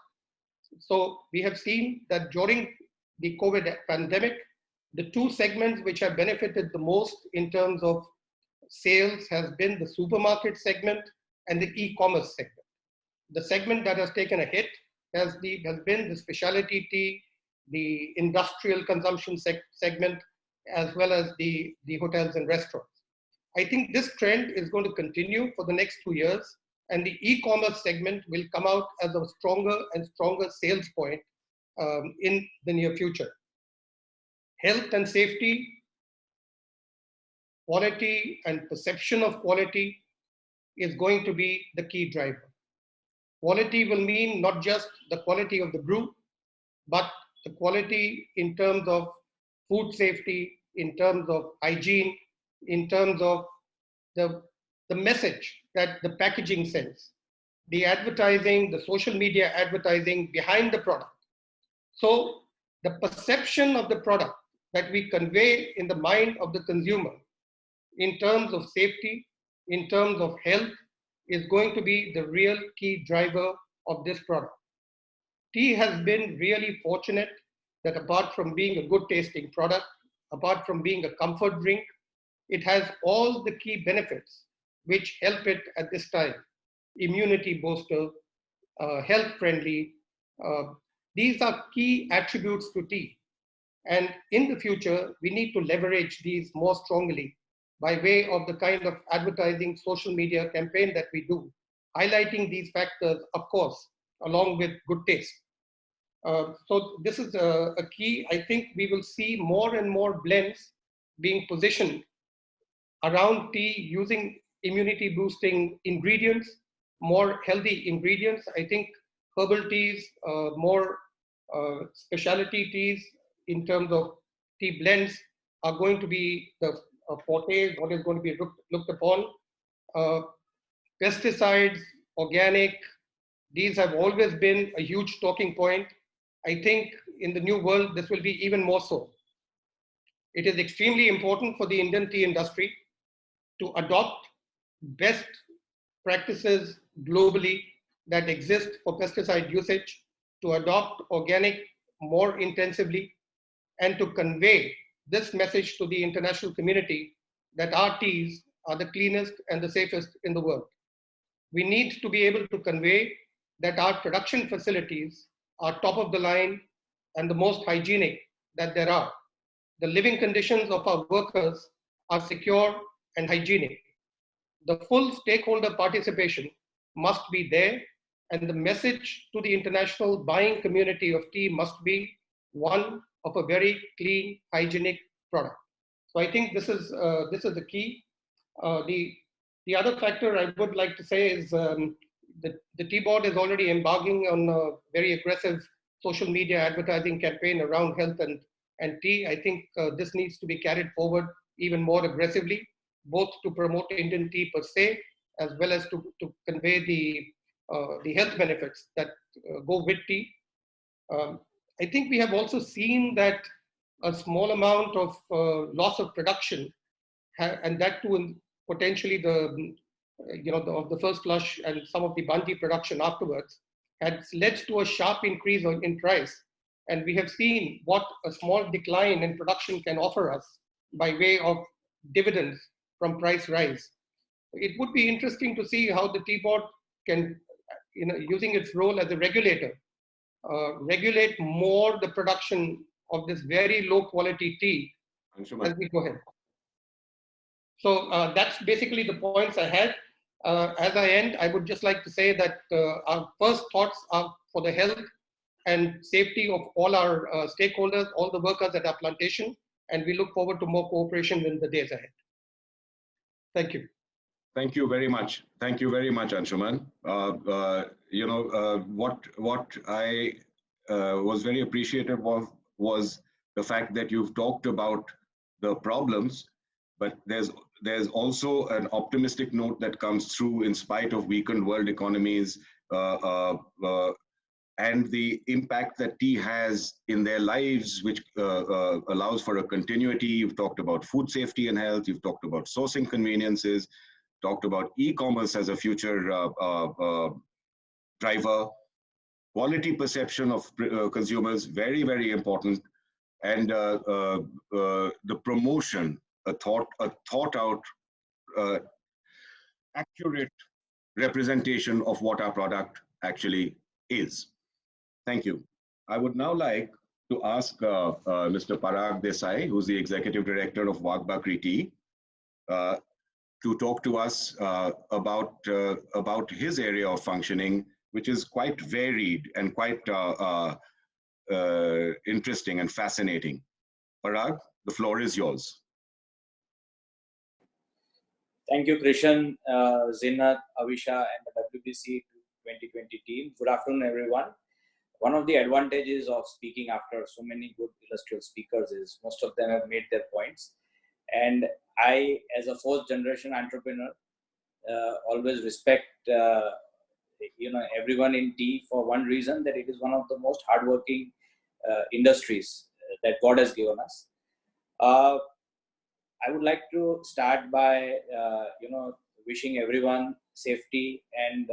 So we have seen that during the COVID pandemic, the two segments which have benefited the most in terms of sales has been the supermarket segment and the e-commerce segment. The segment that has taken a hit has been the specialty tea, the industrial consumption segment, as well as the hotels and restaurants. I think this trend is going to continue for the next 2 years, and the e-commerce segment will come out as a stronger and stronger sales point in the near future. Health and safety, quality and perception of quality is going to be the key driver. Quality will mean not just the quality of the brew, but the quality in terms of food safety, in terms of hygiene, in terms of the message that the packaging sends, the advertising, the social media advertising behind the product. So the perception of the product that we convey in the mind of the consumer in terms of safety, in terms of health, is going to be the real key driver of this product. Tea has been really fortunate that apart from being a good tasting product, apart from being a comfort drink, it has all the key benefits which help it at this time. Immunity booster, health friendly. These are key attributes to tea. And in the future, we need to leverage these more strongly by way of the kind of advertising social media campaign that we do, highlighting these factors, of course, along with good taste. So this is a key. I think we will see more and more blends being positioned around tea using immunity boosting ingredients, more healthy ingredients. I think herbal teas, more specialty teas in terms of tea blends are going to be the forte, what is going to be looked upon. Pesticides, organic, these have always been a huge talking point. I think in the new world, this will be even more so. It is extremely important for the Indian tea industry to adopt best practices globally that exist for pesticide usage, to adopt organic more intensively, and to convey this message to the international community that our teas are the cleanest and the safest in the world. We need to be able to convey that our production facilities are top of the line and the most hygienic that there are. The living conditions of our workers are secure and hygienic. The full stakeholder participation must be there, and the message to the international buying community of tea must be one of a very clean, hygienic product. So I think this is the key. The other factor I would like to say is the Tea Board is already embarking on a very aggressive social media advertising campaign around health and tea. I think this needs to be carried forward even more aggressively, both to promote Indian tea per se, as well as to convey the health benefits that go with tea. I think we have also seen that a small amount of loss of production, and that too potentially the first flush and some of the Bhanji production afterwards, has led to a sharp increase in price. And we have seen what a small decline in production can offer us by way of dividends from price rise. It would be interesting to see how the Tea Board can, using its role as a regulator, regulate more the production of this very low quality tea as we go ahead. So that's basically the points I had. As I end, I would just like to say that our first thoughts are for the health and safety of all our stakeholders, all the workers at our plantation, and we look forward to more cooperation in the days ahead. Thank you. Thank you very much. Thank you very much, Anshuman. What I was very appreciative of was the fact that you've talked about the problems, but there's also an optimistic note that comes through in spite of weakened world economies and the impact that tea has in their lives, which allows for a continuity. You've talked about food safety and health. You've talked about sourcing conveniences, talked about e-commerce as a future driver, quality perception of consumers, very, very important, and the promotion, a thought out, accurate representation of what our product actually is. Thank you. I would now like to ask Mr. Parag Desai, who's the Executive Director of Wagh Bakri Tea, to talk to us about his area of functioning, which is quite varied and quite interesting and fascinating. Parag, the floor is yours. Thank you, Krishan, Zinat, Avisha, and the WBC 2020 team. Good afternoon, everyone. One of the advantages of speaking after so many good illustrious speakers is most of them have made their points. And I, as a fourth generation entrepreneur, always respect everyone in tea for one reason, that it is one of the most hardworking industries that God has given us. I would like to start by wishing everyone safety and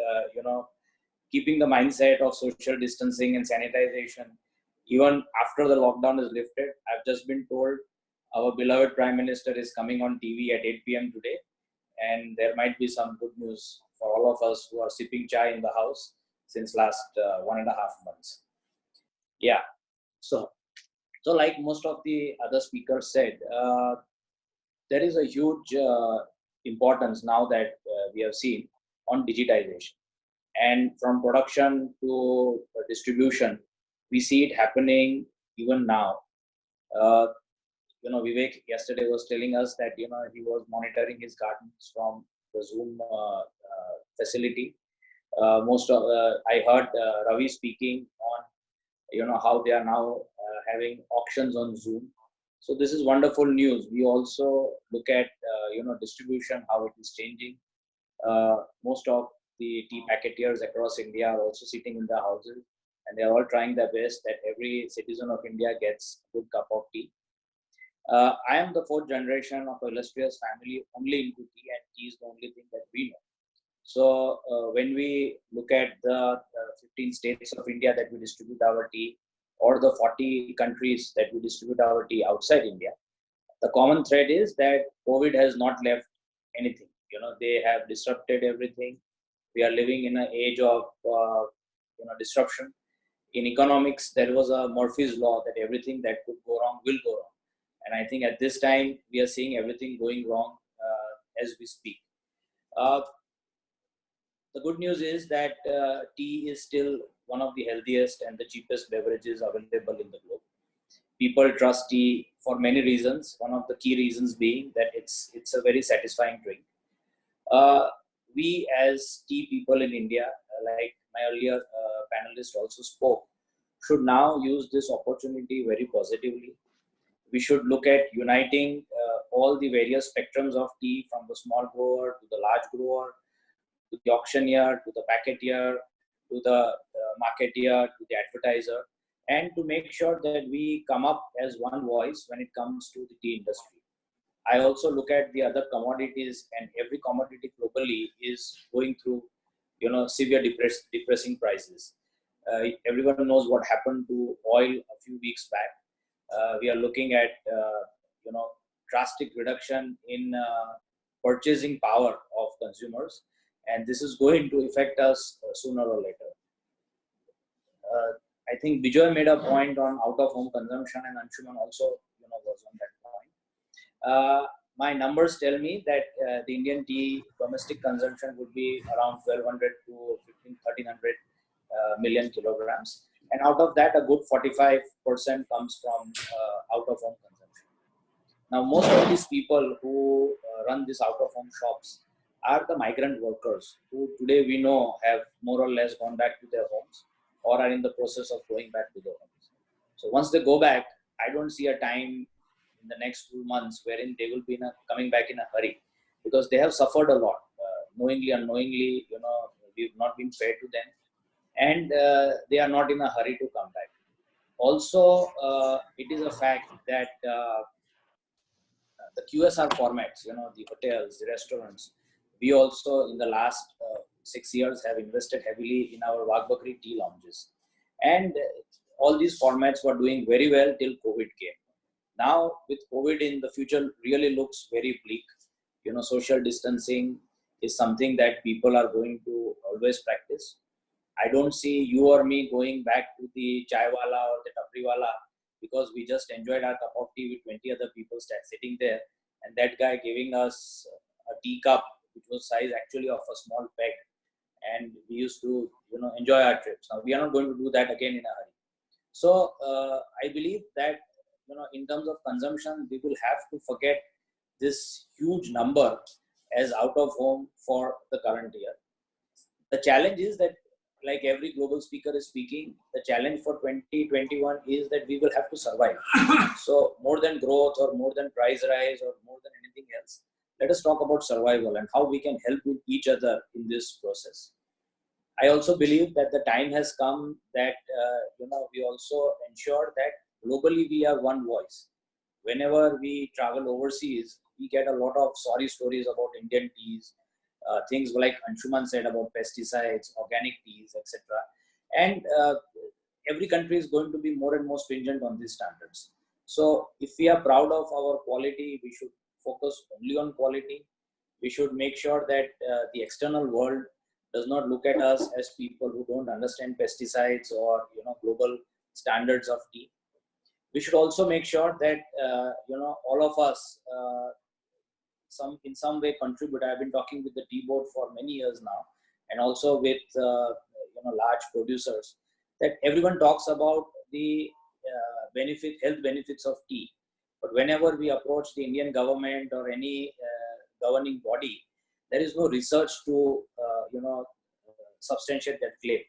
keeping the mindset of social distancing and sanitization even after the lockdown is lifted. I've just been told our beloved Prime Minister is coming on TV at 8 p.m. today, and there might be some good news for all of us who are sipping chai in the house since last 1.5 months. Yeah, so like most of the other speakers said, there is a huge importance now that we have seen on digitization. And from production to distribution, we see it happening even now. Vivek yesterday was telling us that, he was monitoring his gardens from the Zoom facility. I heard Ravi speaking on, how they are now having auctions on Zoom. So this is wonderful news. We also look at, distribution, how it is changing. Most of the tea packeteers across India are also sitting in their houses, and they are all trying their best that every citizen of India gets a good cup of tea. I am the fourth generation of an illustrious family only into tea, and tea is the only thing that we know. So when we look at the 15 states of India that we distribute our tea, or the 40 countries that we distribute our tea outside India, the common thread is that COVID has not left anything. They have disrupted everything. We are living in an age of disruption. In economics, there was a Murphy's law that everything that could go wrong will go wrong. And I think at this time, we are seeing everything going wrong as we speak. The good news is that tea is still one of the healthiest and the cheapest beverages available in the globe. People trust tea for many reasons. One of the key reasons being that it's a very satisfying drink. We as tea people in India, like my earlier panelist also spoke, should now use this opportunity very positively. We should look at uniting all the various spectrums of tea, from the small grower to the large grower, to the auctioneer, to the packeteer, to the marketeer, to the advertiser, and to make sure that we come up as one voice when it comes to the tea industry. I also look at the other commodities, and every commodity globally is going through, severe depressing prices. Everyone knows what happened to oil a few weeks back. We are looking at, drastic reduction in purchasing power of consumers, and this is going to affect us sooner or later. I think Bijoy made a point on out-of-home consumption, and Anshuman also, was on that point. My numbers tell me that the Indian tea domestic consumption would be around 1,200 to 1,300 million kilograms. And out of that, a good 45% comes from out-of-home consumption. Now, most of these people who run these out-of-home shops are the migrant workers who today we know have more or less gone back to their homes or are in the process of going back to their homes. So once they go back, I don't see a time in the next 2 months wherein they will be coming back in a hurry, because they have suffered a lot. Knowingly, unknowingly, we've not been fair to them, and they are not in a hurry to come back. Also, it is a fact that the QSR formats, the hotels, the restaurants, we also in the last 6 years have invested heavily in our Wagh Bakri tea lounges. And all these formats were doing very well till COVID came. Now with COVID in, the future really looks very bleak. Social distancing is something that people are going to always practice. I don't see you or me going back to the chai wala or the tapri wala because we just enjoyed our cup of tea with 20 other people sitting there, and that guy giving us a teacup which was size actually of a small peg, and we used to enjoy our trips. Now we are not going to do that again in a hurry. So I believe that, in terms of consumption, we will have to forget this huge number as out of home for the current year. The challenge is that, like every global speaker is speaking, the challenge for 2021 is that we will have to survive. So more than growth or more than price rise or more than anything else, let us talk about survival and how we can help each other in this process. I also believe that the time has come that we also ensure that globally we have one voice. Whenever we travel overseas, we get a lot of sorry stories about Indian teas, things like Anshuman said about pesticides, organic teas, etc. And every country is going to be more and more stringent on these standards. So if we are proud of our quality, we should focus only on quality. We should make sure that the external world does not look at us as people who don't understand pesticides or global standards of tea. We should also make sure that all of us in some way contribute. I've been talking with the tea board for many years now, and also with large producers, that everyone talks about the health benefits of tea. But whenever we approach the Indian government or any governing body, there is no research to substantiate that claim.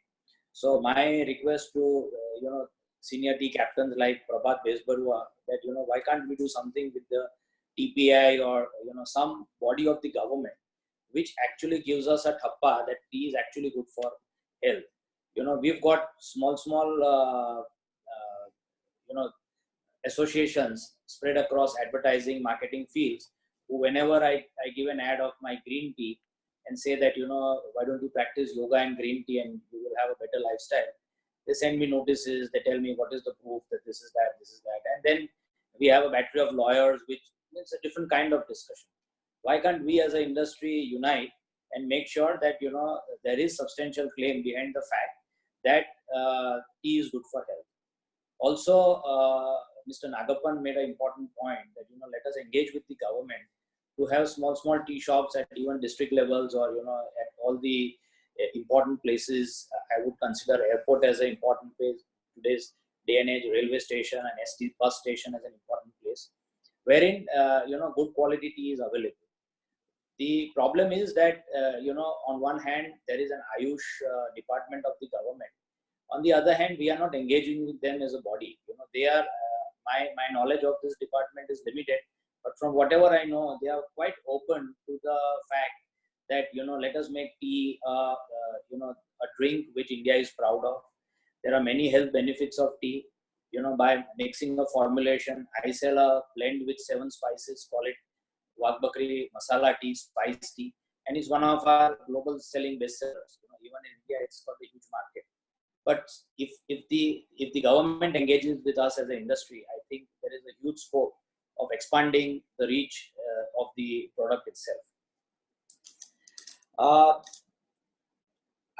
So my request to senior tea captains like Prabhat Besbarua, that why can't we do something with the TPI or some body of the government which actually gives us a thappa that tea is actually good for health. We've got small associations spread across advertising, marketing fields, who whenever I give an ad of my green tea and say that, why don't you practice yoga and green tea and you will have a better lifestyle, they send me notices, they tell me what is the proof that this is that. And then we have a battery of lawyers, which it's a different kind of discussion. Why can't we as an industry unite and make sure that, there is substantial claim behind the fact that tea is good for health. Also, Mr. Nagappan made an important point that, let us engage with the government to have small tea shops at even district levels or, at all the important places. I would consider airport as an important place today's day and age, railway station and ST bus station as an important place, wherein, good quality tea is available. The problem is that, on one hand, there is an Ayush department of the government. On the other hand, we are not engaging with them as a body. They are, my knowledge of this department is limited, but from whatever I know, they are quite open to the fact that, let us make tea, a drink which India is proud of. There are many health benefits of tea. By mixing a formulation, I sell a blend with 7 spices, call it Wagh Bakri Masala Tea, Spice Tea, and it's one of our global selling bestsellers. Even in India, it's got a huge market. But if the government engages with us as an industry, I think there is a huge scope of expanding the reach of the product itself.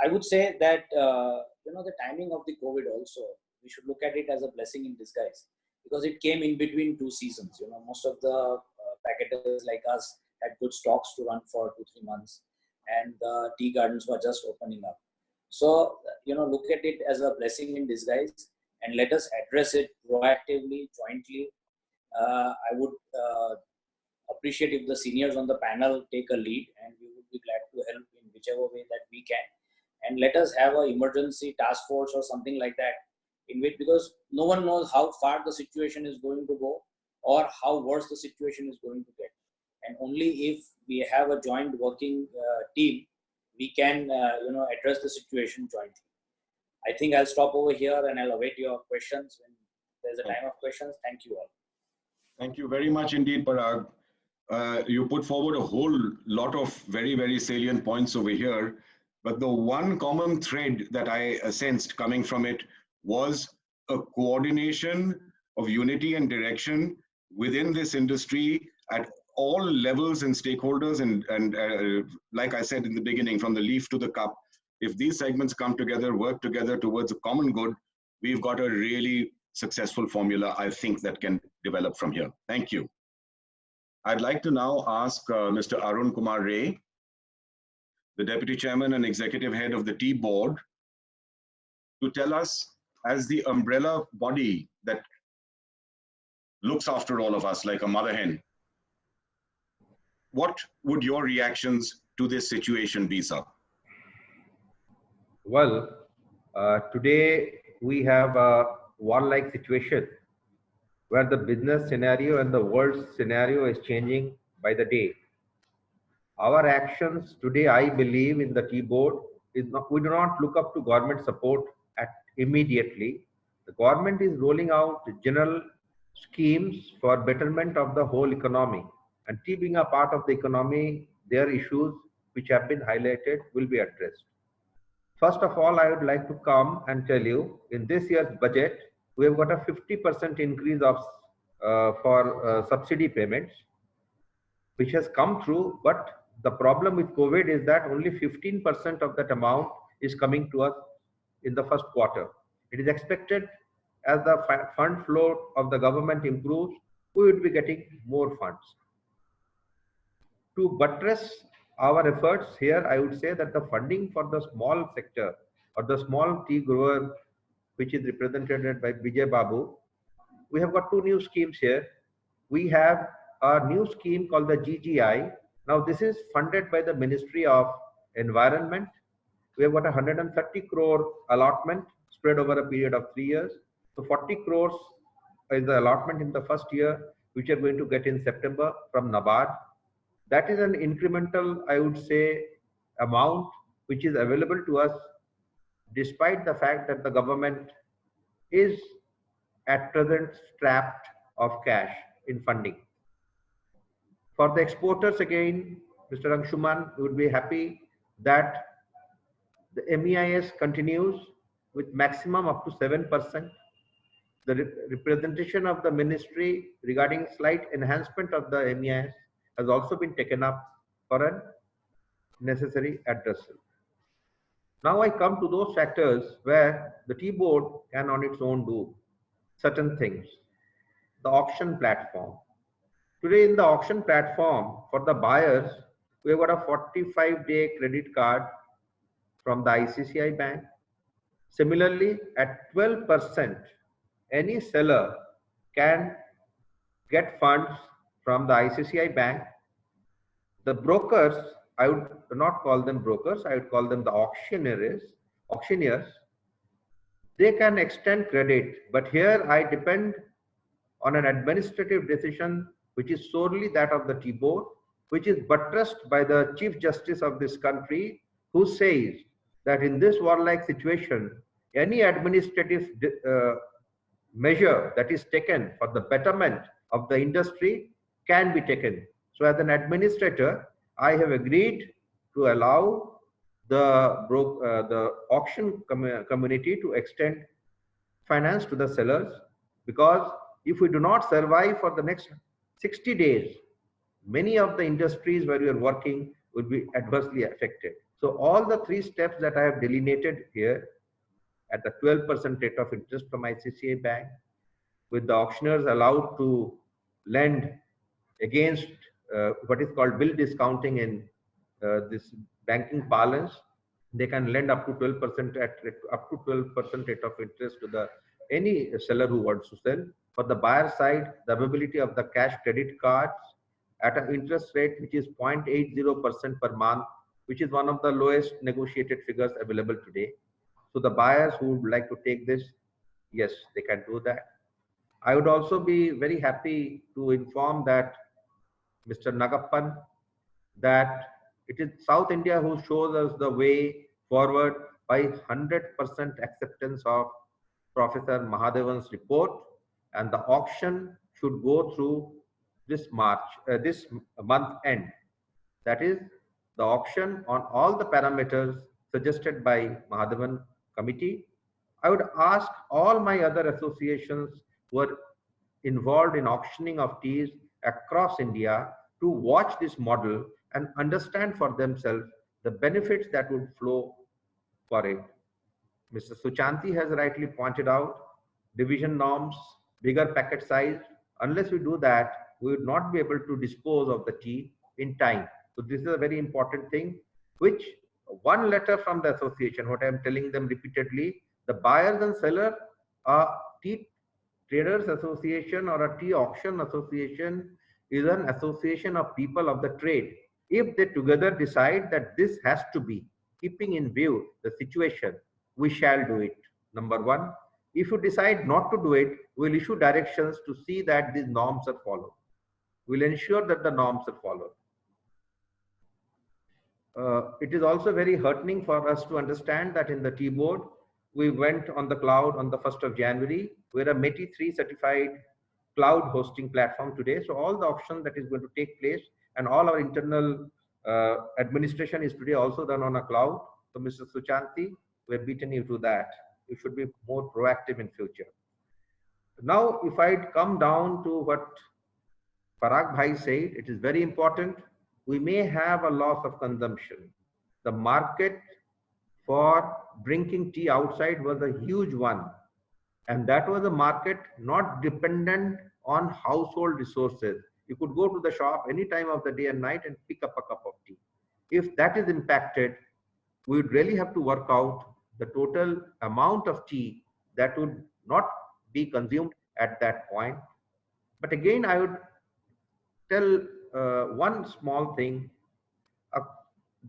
I would say that the timing of the COVID also, we should look at it as a blessing in disguise, because it came in between 2 seasons. Most of the packeters like us had good stocks to run for 2-3 months, and the tea gardens were just opening up. So, look at it as a blessing in disguise and let us address it proactively, jointly. I would appreciate if the seniors on the panel take a lead, and we would be glad to help in whichever way that we can. And let us have an emergency task force or something like that, in which, because no one knows how far the situation is going to go or how worse the situation is going to get. And only if we have a joint working team, we can address the situation jointly. I think I'll stop over here and I'll await your questions when there's a time of questions. Thank you all. Thank you very much indeed, Parag. You put forward a whole lot of very, very salient points over here. But the one common thread that I sensed coming from it was a coordination of unity and direction within this industry at all levels and stakeholders. And like I said in the beginning, from the leaf to the cup, if these segments come together, work together towards a common good, we've got a really successful formula, I think, that can develop from here. Thank you. I'd like to now ask Mr. Arun Kumar Ray, the Deputy Chairman and Executive Head of the Tea Board, to tell us as the umbrella body that looks after all of us like a mother hen, what would your reactions to this situation be, sir? Well, today we have a war-like situation where the business scenario and the world scenario is changing by the day. Our actions today, I believe, in the Tea Board is not, we do not look up to government support immediately. The government is rolling out general schemes for betterment of the whole economy, and tea being a part of the economy, their issues which have been highlighted will be addressed. First of all, I would like to come and tell you, in this year's budget, we have got a 50% increase of for subsidy payments, which has come through. But the problem with COVID is that only 15% of that amount is coming to us in the first quarter. It is expected as the fund flow of the government improves, we would be getting more funds. To buttress our efforts here, I would say that the funding for the small sector or the small tea grower, which is represented by Vijay Babu, we have got two new schemes here. We have a new scheme called the GGI. Now this is funded by the Ministry of Environment. We have got 130 crore allotment spread over a period of 3 years. So 40 crores is the allotment in the first year, which are going to get in September from NABARD. That is an incremental, I would say, amount which is available to us despite the fact that the government is at present strapped of cash in funding. For the exporters again, Mr. Anshuman would be happy that the MEIS continues with maximum up to 7%. The representation of the ministry regarding slight enhancement of the MEIS has also been taken up for a necessary addressal. Now I come to those factors where the Tea Board can on its own do certain things. The auction platform. Today in the auction platform for the buyers, we have got a 45-day credit card from the ICICI Bank. Similarly, at 12%, any seller can get funds from the ICICI Bank. The brokers, I would not call them brokers, I would call them the auctioneers. They can extend credit, but here I depend on an administrative decision which is solely that of the Tea Board, which is buttressed by the Chief Justice of this country, who says that in this warlike situation, any administrative measure that is taken for the betterment of the industry can be taken. So as an administrator, I have agreed to allow the auction community to extend finance to the sellers, because if we do not survive for the next 60 days, many of the industries where we are working will be adversely affected. So all the three steps that I have delineated here, at the 12% rate of interest from ICICI Bank, with the auctioneers allowed to lend against what is called bill discounting in this banking parlance, they can lend up to 12% rate of interest to any seller who wants to sell. For the buyer side, the availability of the cash credit cards at an interest rate which is 0.80% per month, which is one of the lowest negotiated figures available today. So the buyers who would like to take this, yes, they can do that. I would also be very happy to inform that Mr. Nagappan, that it is South India who shows us the way forward by 100% acceptance of Professor Mahadevan's report, and the auction should go through this this month end. That is the auction on all the parameters suggested by Mahadevan committee. I would ask all my other associations who are involved in auctioning of teas across India to watch this model and understand for themselves the benefits that would flow for it. Mr. Suchanti has rightly pointed out division norms, bigger packet size. Unless we do that, we would not be able to dispose of the tea in time. So this is a very important thing, which one letter from the association, what I am telling them repeatedly, the buyers and sellers A tea traders association or a tea auction association is an association of people of the trade. If they together decide that this has to be, keeping in view the situation, we shall do it. Number one. If you decide not to do it, we'll issue directions to see that these norms are followed. We'll ensure that the norms are followed. It is also very heartening for us to understand that in the tea board, we went on the cloud on the 1st of January. We're a METI 3 certified cloud hosting platform today. So all the auction that is going to take place and all our internal administration is today also done on a cloud. So Mr. Suchanti, we've beaten you to that. You should be more proactive in future. Now, if I'd come down to what Parag Bhai said, it is very important. We may have a loss of consumption. The market for drinking tea outside was a huge one. And that was a market not dependent on household resources. You could go to the shop any time of the day and night and pick up a cup of tea. If that is impacted, we would really have to work out the total amount of tea that would not be consumed at that point. But again, I would tell one small thing.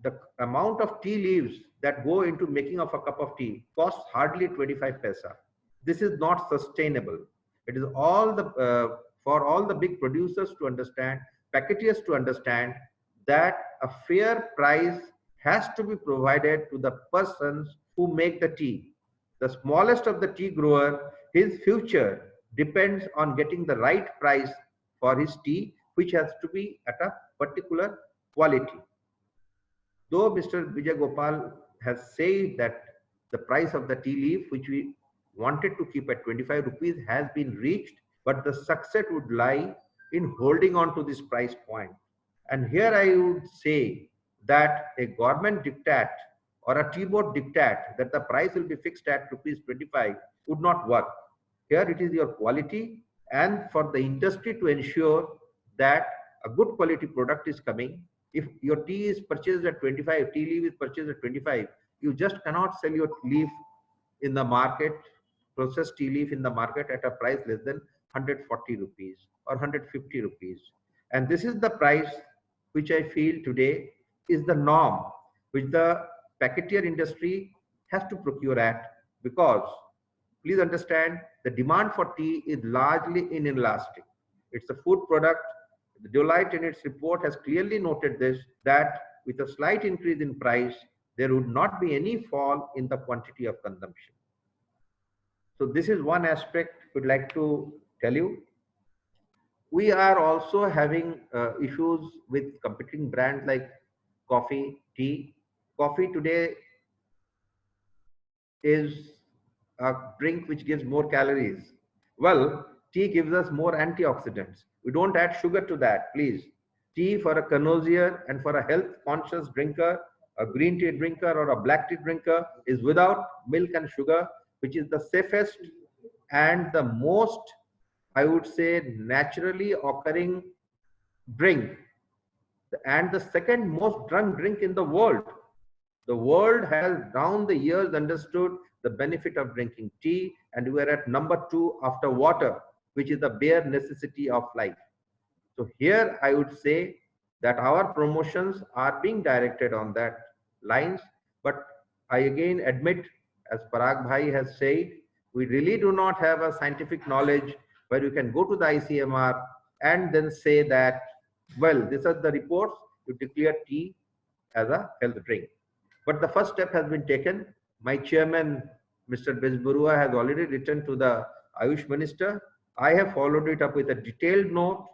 The amount of tea leaves that go into making of a cup of tea costs hardly 25 paisa. This is not sustainable. It is all the for all the big producers to understand, packetiers to understand that a fair price has to be provided to the persons who make the tea. The smallest of the tea grower, his future depends on getting the right price for his tea, which has to be at a particular quality. Though Mr. Vijay Gopal has said that the price of the tea leaf, which we wanted to keep at 25 rupees, has been reached, but the success would lie in holding on to this price point. And here I would say that a government diktat or a tea board diktat that the price will be fixed at rupees 25 would not work. Here it is your quality, and for the industry to ensure that a good quality product is coming. If your tea is purchased at 25, tea leaf is purchased at 25, you just cannot sell your leaf in the market, processed tea leaf in the market at a price less than 140 rupees or 150 rupees. And this is the price which I feel today is the norm which the packetier industry has to procure at, because please understand the demand for tea is largely inelastic. It's a food product. The Deloitte in its report has clearly noted this, that with a slight increase in price, there would not be any fall in the quantity of consumption. So this is one aspect we'd like to tell you. We are also having issues with competing brands like coffee, tea. Coffee today is a drink which gives more calories. Well, tea gives us more antioxidants. We don't add sugar to that, please. Tea for a connoisseur and for a health-conscious drinker, a green tea drinker or a black tea drinker is without milk and sugar, which is the safest and the most, I would say, naturally occurring drink. And the second most drunk drink in the world. The world has down the years understood the benefit of drinking tea, and we are at number 2 after water, which is the bare necessity of life. So here I would say that our promotions are being directed on that lines, but I again admit, as Parag Bhai has said, we really do not have a scientific knowledge where you can go to the ICMR and then say that, well, these are the reports, you declare tea as a health drink. But the first step has been taken. My chairman, Mr. Bezbarua, has already written to the Ayush Minister. I have followed it up with a detailed note.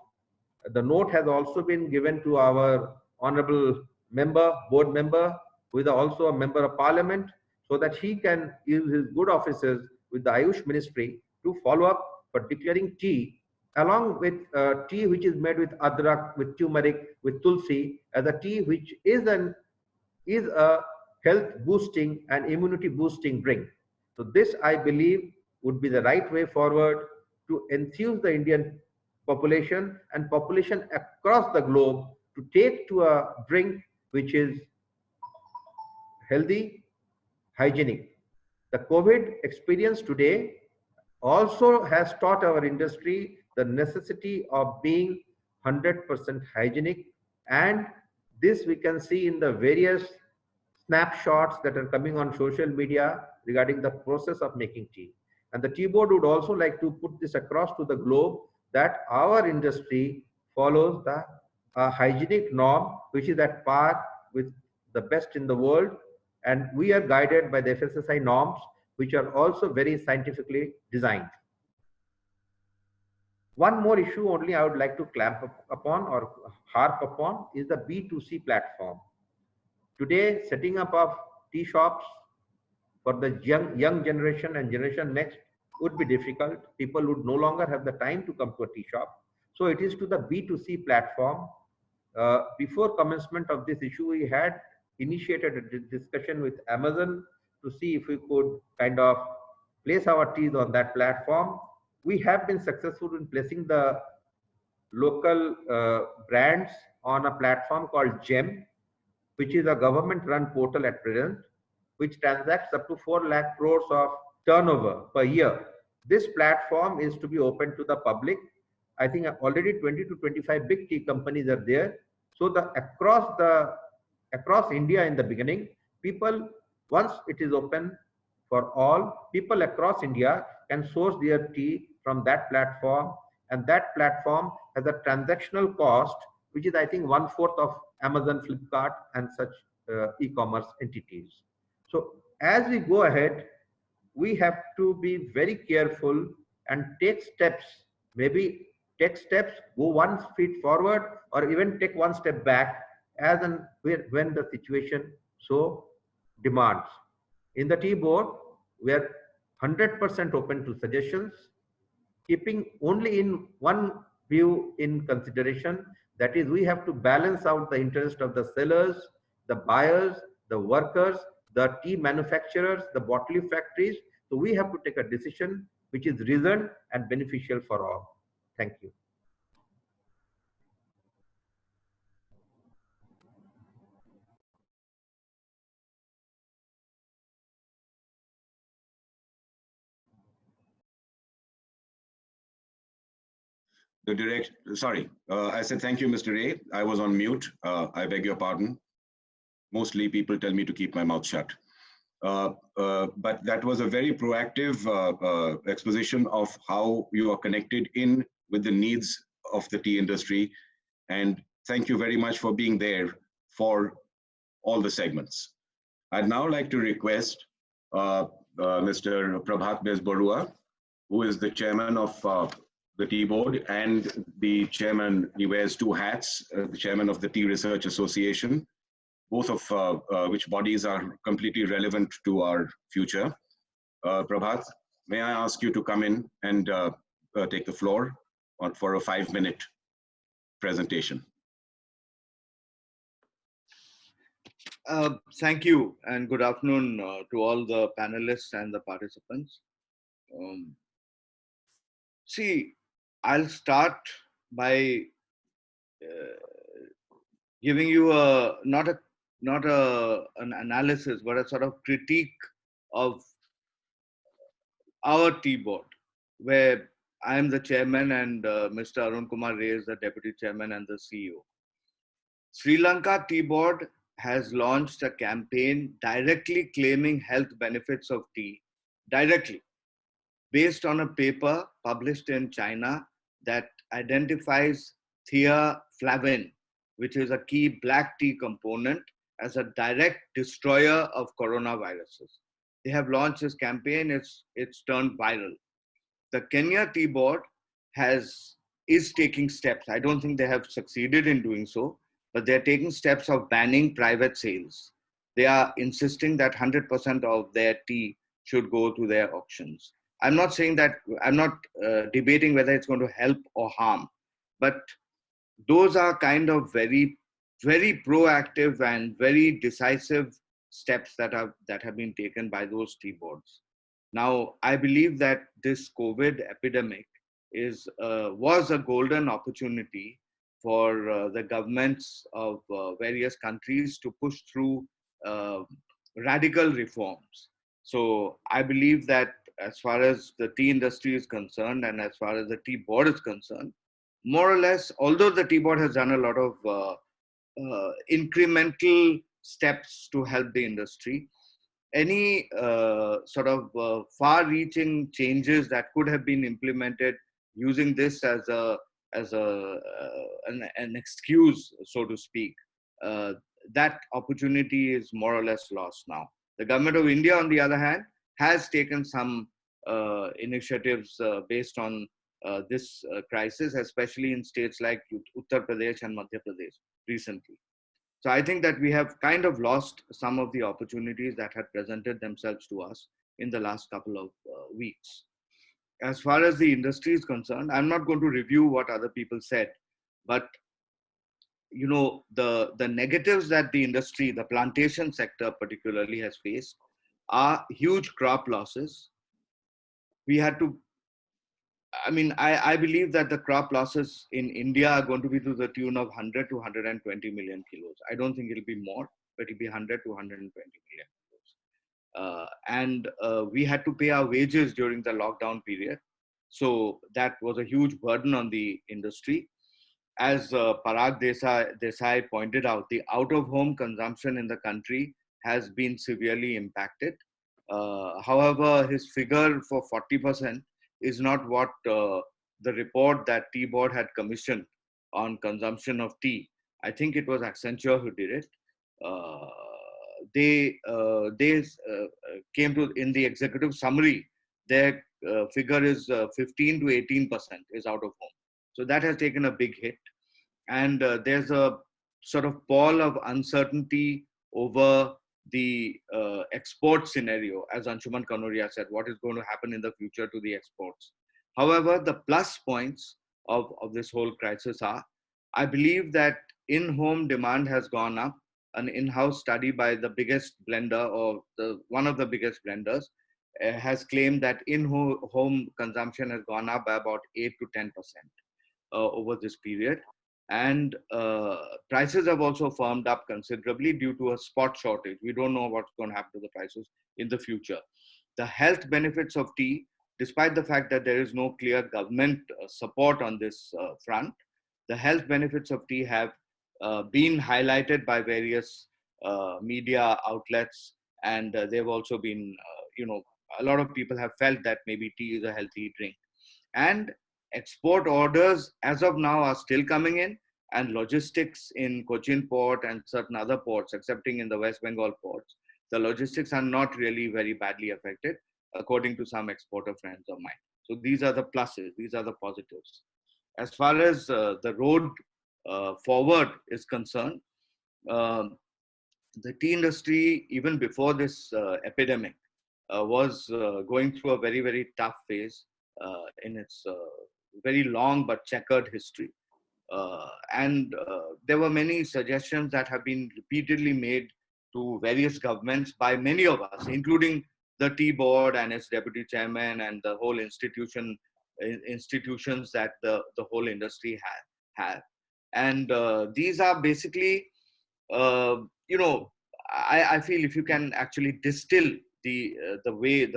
The note has also been given to our honorable member, board member, who is also a member of parliament, so that he can use his good offices with the Ayush Ministry to follow up for declaring tea, along with tea which is made with adrak, with turmeric, with tulsi, as a tea which is a health boosting and immunity boosting drink. So this, I believe, would be the right way forward to enthuse the Indian population and population across the globe to take to a drink which is healthy, hygienic. The COVID experience today also has taught our industry the necessity of being 100% hygienic, and this we can see in the various snapshots that are coming on social media regarding the process of making tea. And the Tea Board would also like to put this across to the globe that our industry follows the hygienic norm which is at par with the best in the world, and we are guided by the FSSAI norms which are also very scientifically designed. One more issue only I would like to clamp upon or harp upon is the B2C platform. Today, setting up of tea shops for the young generation and generation next would be difficult. People would no longer have the time to come to a tea shop. So it is to the B2C platform. Before commencement of this issue, we had initiated a discussion with Amazon to see if we could kind of place our teas on that platform. We have been successful in placing the local brands on a platform called GEM, which is a government-run portal at present, which transacts up to 4 lakh crores of turnover per year. This platform is to be open to the public. I think already 20 to 25 big tea companies are there. So across India in the beginning, people, once it is open for all, people across India can source their tea from that platform, and that platform has a transactional cost, which is I think 1/4 of Amazon, Flipkart, and such e-commerce entities. So as we go ahead, we have to be very careful and take steps, maybe take steps, go 1 feet forward, or even take 1 step back as and when the situation so demands. In the Tea Board, we are 100% open to suggestions, keeping only in one view in consideration, that is, we have to balance out the interest of the sellers, the buyers, the workers, the tea manufacturers, the bottling factories. So we have to take a decision which is reasoned and beneficial for all. Thank you. I said thank you, Mr. Ray. I was on mute. I beg your pardon. Mostly people tell me to keep my mouth shut. But that was a very proactive exposition of how you are connected in with the needs of the tea industry. And thank you very much for being there for all the segments. I'd now like to request Mr. Prabhat Bezbarua, who is the chairman of the Tea Board and the chairman, he wears 2 hats, the chairman of the Tea Research Association, both of which bodies are completely relevant to our future. Prabhat, may I ask you to come in and take the floor for a 5-minute presentation. Thank you, and good afternoon to all the panelists and the participants. See, I'll start by giving you not an analysis, but a sort of critique of our Tea Board, where I am the chairman and Mr. Arun Kumar Ray is the deputy chairman and the CEO. Sri Lanka Tea Board has launched a campaign directly claiming health benefits of tea, directly, based on a paper published in China that identifies theaflavin, which is a key black tea component, as a direct destroyer of coronaviruses. They have launched this campaign, it's turned viral. The Kenya Tea Board is taking steps. I don't think they have succeeded in doing so, but they're taking steps of banning private sales. They are insisting that 100% of their tea should go to their auctions. I'm not saying that, I'm not debating whether it's going to help or harm, but those are kind of very, very proactive and very decisive steps that have been taken by those tea boards. Now, I believe that this COVID epidemic was a golden opportunity for the governments of various countries to push through radical reforms. So I believe that as far as the tea industry is concerned and as far as the tea board is concerned, more or less, although the tea board has done a lot of incremental steps to help the industry, any sort of far-reaching changes that could have been implemented using this as an excuse, so to speak, that opportunity is more or less lost now. The government of India, on the other hand, has taken some initiatives based on this crisis, especially in states like Uttar Pradesh and Madhya Pradesh recently. So I think that we have kind of lost some of the opportunities that had presented themselves to us in the last couple of weeks. As far as the industry is concerned, I'm not going to review what other people said, but the negatives that the industry, the plantation sector particularly, has faced are huge crop losses. We had to, I believe that the crop losses in India are going to be to the tune of 100 to 120 million kilos. I don't think it'll be more, but it'll be 100 to 120 million kilos. We had to pay our wages during the lockdown period. So that was a huge burden on the industry. As Parag Desai pointed out, the out-of-home consumption in the country has been severely impacted. However, his figure for 40% is not what the report that Tea Board had commissioned on consumption of tea. I think it was Accenture who did it. They came to, in the executive summary, their figure is 15 to 18% is out of home. So that has taken a big hit. And there's a sort of pall of uncertainty over the export scenario, as Anshuman Kanoria said, what is going to happen in the future to the exports. However, the plus points of this whole crisis are, I believe that in-home demand has gone up. An in-house study by the biggest blender, or one of the biggest blenders, has claimed that in-home consumption has gone up by about 8 to 10% over this period. And prices have also firmed up considerably due to a spot shortage. We don't know what's going to happen to the prices in the future. The health benefits of tea, despite the fact that there is no clear government support on this front, the health benefits of tea have been highlighted by various media outlets, and they've also been, a lot of people have felt that maybe tea is a healthy drink. And export orders as of now are still coming in, and logistics in Cochin port and certain other ports, excepting in the West Bengal ports, the logistics are not really very badly affected, according to some exporter friends of mine. So these are the pluses, these are the positives. As far as the road forward is concerned, the tea industry, even before this epidemic, was going through a very, very tough phase in its very long but checkered history. And there were many suggestions that have been repeatedly made to various governments by many of us, including the Tea Board and its deputy chairman and the whole institutions that the whole industry have. And these are basically, I feel if you can actually distill the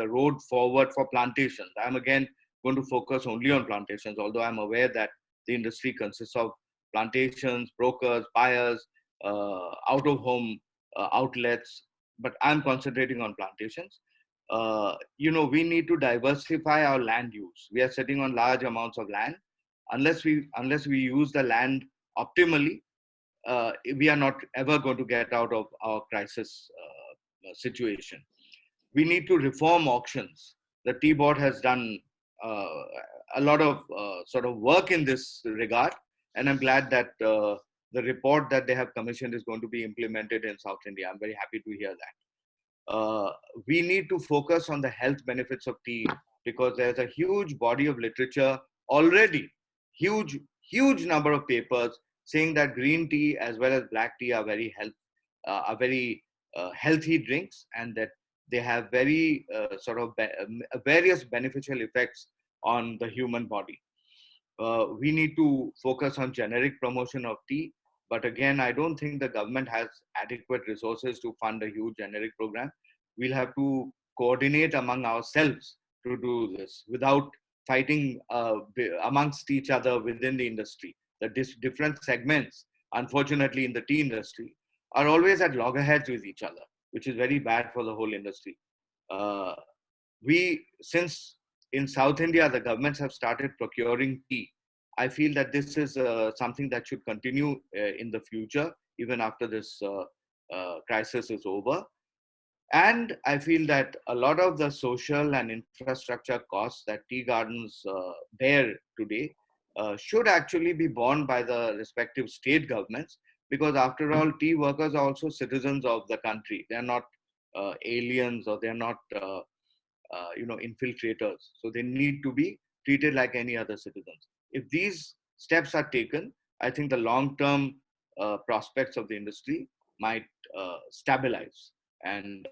road forward for plantations. I'm again going to focus only on plantations, although I'm aware that the industry consists of plantations, brokers, buyers, out-of-home outlets, but I'm concentrating on plantations. We need to diversify our land use. We are sitting on large amounts of land. Unless we use the land optimally, we are not ever going to get out of our crisis situation. We need to reform auctions. The Tea Board has done a lot of sort of work in this regard, and I'm glad that the report that they have commissioned is going to be implemented in South India. I'm very happy to hear that. We need to focus on the health benefits of tea, because there's a huge body of literature already, huge number of papers saying that green tea as well as black tea are very healthy drinks, and that they have very various beneficial effects on the human body. We need to focus on generic promotion of tea, but again, I don't think the government has adequate resources to fund a huge generic program. We'll have to coordinate among ourselves to do this without fighting amongst each other within the industry. The different segments, unfortunately, in the tea industry are always at loggerheads with each other, which is very bad for the whole industry. Since in South India, the governments have started procuring tea, I feel that this is something that should continue in the future, even after this crisis is over. And I feel that a lot of the social and infrastructure costs that tea gardens bear today should actually be borne by the respective state governments, because after all, tea workers are also citizens of the country. They're not aliens, or they're not infiltrators. So they need to be treated like any other citizens. If these steps are taken, I think the long-term prospects of the industry might stabilize. And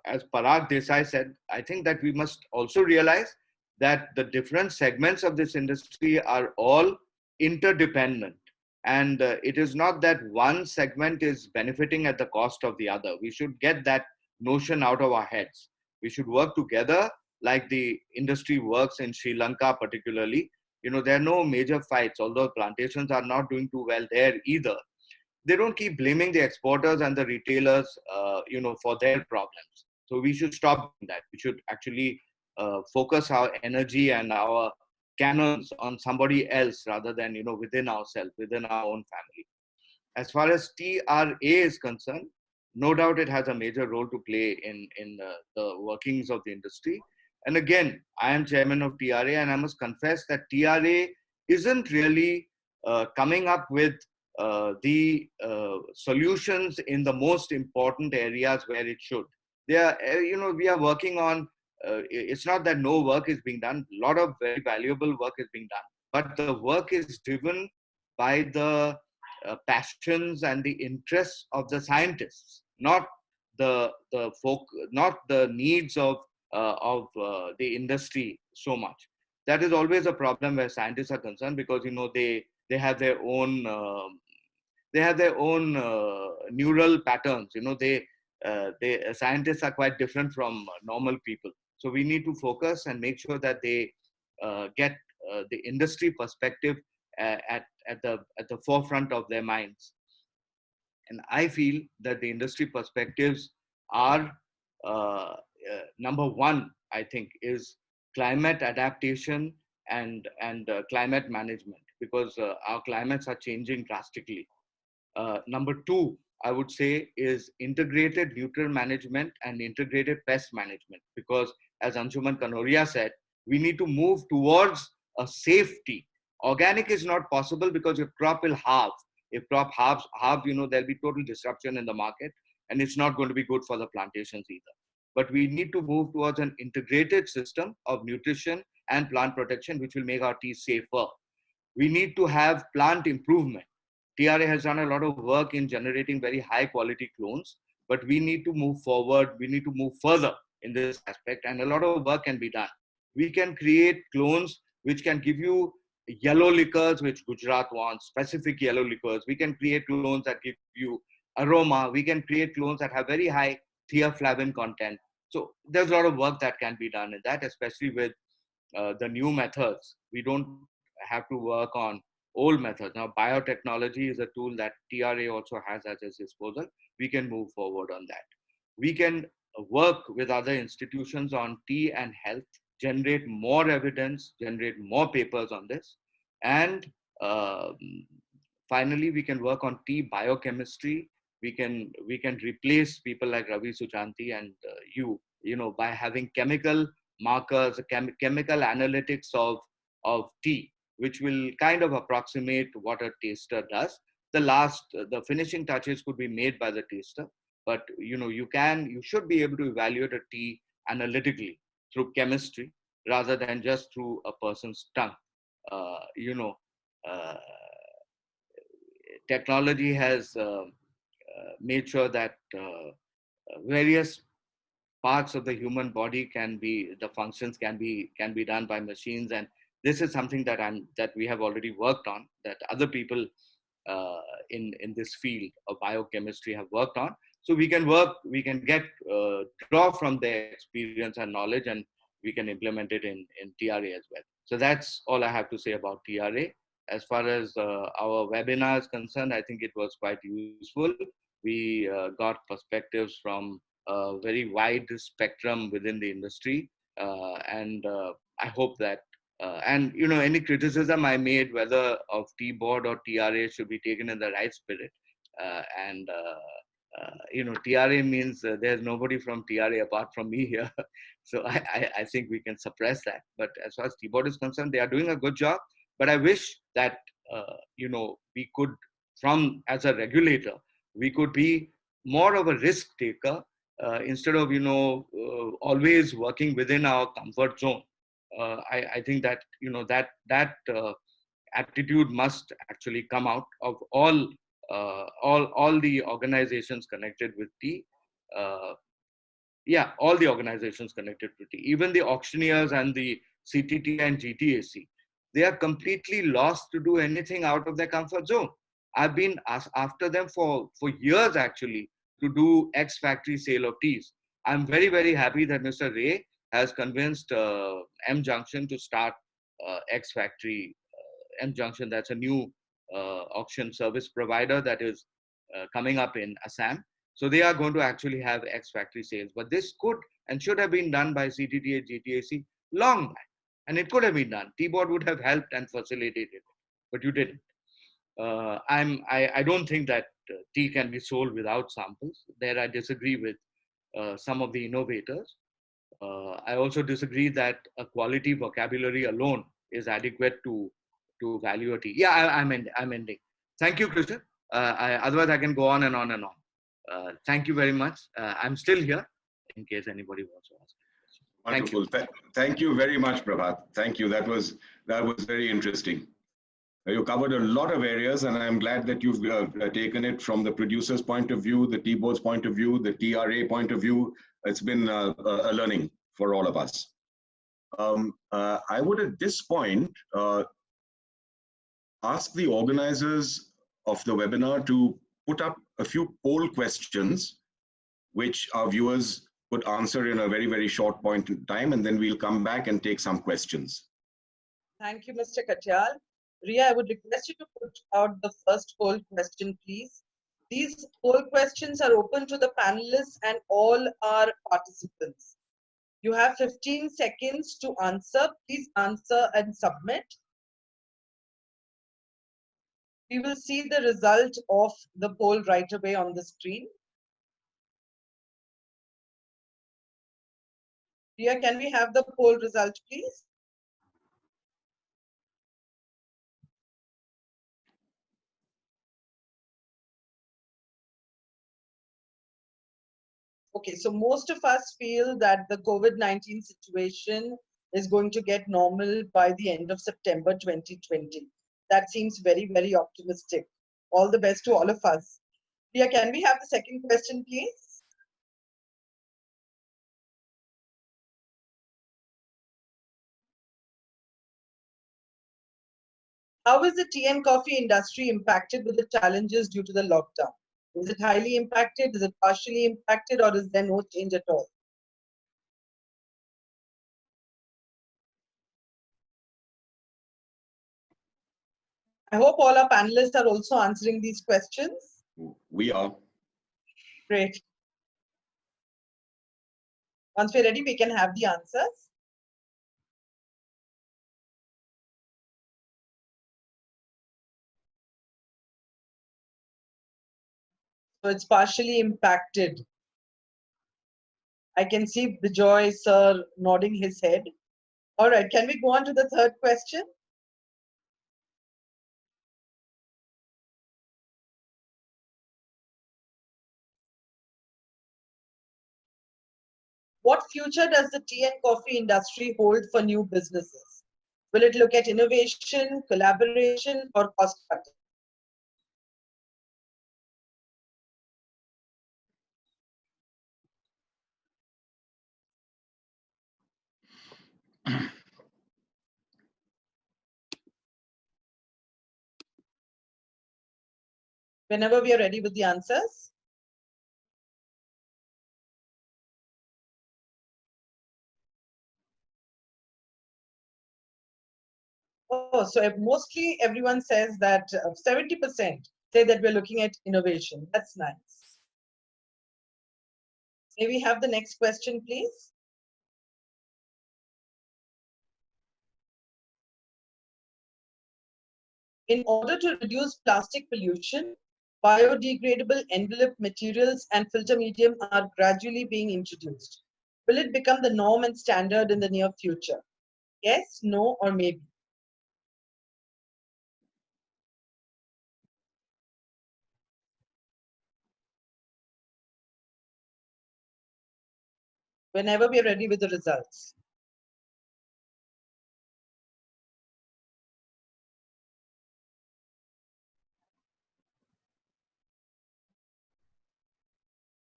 as Parag Desai said, I think that we must also realize that the different segments of this industry are all interdependent. And it is not that one segment is benefiting at the cost of the other. We should get that notion out of our heads. We should work together like the industry works in Sri Lanka particularly. There are no major fights, although plantations are not doing too well there either. They don't keep blaming the exporters and the retailers, for their problems. So we should stop doing that. We should actually focus our energy and our cannons on somebody else rather than, within ourselves, within our own family. As far as TRA is concerned, no doubt it has a major role to play in the workings of the industry. And again, I am chairman of TRA, and I must confess that TRA isn't really coming up with the solutions in the most important areas where it should. We are working on, it's not that no work is being done. A lot of very valuable work is being done, but the work is driven by the passions and the interests of the scientists, not the needs of the industry so much. That is always a problem where scientists are concerned, because they have their own neural patterns. Scientists are quite different from normal people. So we need to focus and make sure that they get the industry perspective at the forefront of their minds. And I feel that the industry perspectives are number one, I think, is climate adaptation and climate management, because our climates are changing drastically. Number two, I would say, is integrated nutrient management and integrated pest management, because as Anshuman Kanoria said, we need to move towards a safety. Organic is not possible because your crop will halve. If crop halves, there'll be total disruption in the market, and it's not going to be good for the plantations either. But we need to move towards an integrated system of nutrition and plant protection, which will make our tea safer. We need to have plant improvement. TRA has done a lot of work in generating very high quality clones, but we need to move forward. We need to move further in this aspect, and a lot of work can be done. We can create clones which can give you yellow liquors, which Gujarat wants, specific yellow liquors. We can create clones that give you aroma. We can create clones that have very high theaflavin content. So there's a lot of work that can be done in that, especially with the new methods. We don't have to work on old methods. Now, biotechnology is a tool that TRA also has at its disposal. We can move forward on that. We can work with other institutions on tea and health, generate more evidence, generate more papers on this. And finally, we can work on tea biochemistry. We can replace people like Ravi Suchanti and by having chemical markers, chemical analytics of tea, which will kind of approximate what a taster does. The finishing touches could be made by the taster, but you should be able to evaluate a tea analytically through chemistry rather than just through a person's tongue. Technology has made sure that various parts of the human body the functions can be done by machines, and this is something that we have already worked on, that other people in this field of biochemistry have worked on. So we can draw from their experience and knowledge and we can implement it in TRA as well. So that's all I have to say about TRA. As far as our webinar is concerned, I think it was quite useful. We got perspectives from a very wide spectrum within the industry. And I hope that, and any criticism I made, whether of T-Board or TRA, should be taken in the right spirit. TRA means there's nobody from TRA apart from me here. So I think we can suppress that. But as far as T-Board is concerned, they are doing a good job. But I wish that, we could, as a regulator, we could be more of a risk taker instead of, always working within our comfort zone. I think that, that attitude must actually come out of all the organizations connected with all the organizations connected to tea, even the auctioneers and the CTT and GTAC. They are completely lost to do anything out of their comfort zone. I've been after them for years actually to do ex-factory sale of teas. I'm very, very happy that Mr. Ray has convinced M Junction to start ex-factory M Junction. That's a new auction service provider that is coming up in Assam. So they are going to actually have ex-factory sales. But this could and should have been done by CTT and GTAC long back. And it could have been done. T-Board would have helped and facilitated it, but you didn't. I don't think that tea can be sold without samples. There I disagree with some of the innovators. I also disagree that a quality vocabulary alone is adequate to value a tea. Yeah, I'm ending. Thank you, Krishna. Otherwise, I can go on and on and on. Thank you very much. I'm still here in case anybody wants to ask. Wonderful. Thank you very much, Prabhat. Thank you. That was very interesting. You covered a lot of areas, and I'm glad that you've taken it from the producer's point of view, the T-Board's point of view, the TRA point of view. It's been a learning for all of us. I would at this point ask the organizers of the webinar to put up a few poll questions, which our viewers could answer in a very, very short point in time, and then we'll come back and take some questions. Thank you, Mr. Katyal. Ria, I would request you to put out the first poll question, please. These poll questions are open to the panelists and all our participants. You have 15 seconds to answer. Please answer and submit. We will see the result of the poll right away on the screen. Ria, can we have the poll result, please? Okay, so most of us feel that the COVID-19 situation is going to get normal by the end of September 2020. That seems very, very optimistic. All the best to all of us. Ria, can we have the second question, please? How is the tea and coffee industry impacted with the challenges due to the lockdown? Is it highly impacted? Is it partially impacted? Or is there no change at all? I hope all our panelists are also answering these questions. We are. Great. Once we're ready, we can have the answers. So it's partially impacted. I can see Bijoy sir nodding his head. All right, can we go on to the third question? What future does the tea and coffee industry hold for new businesses? Will it look at innovation, collaboration, or cost cutting? Whenever we are ready with the answers. Oh, so mostly everyone says that 70% say that we're looking at innovation. That's nice. May we have the next question, please? In order to reduce plastic pollution, biodegradable envelope materials and filter medium are gradually being introduced. Will it become the norm and standard in the near future? Yes, no, or maybe? Whenever we are ready with the results.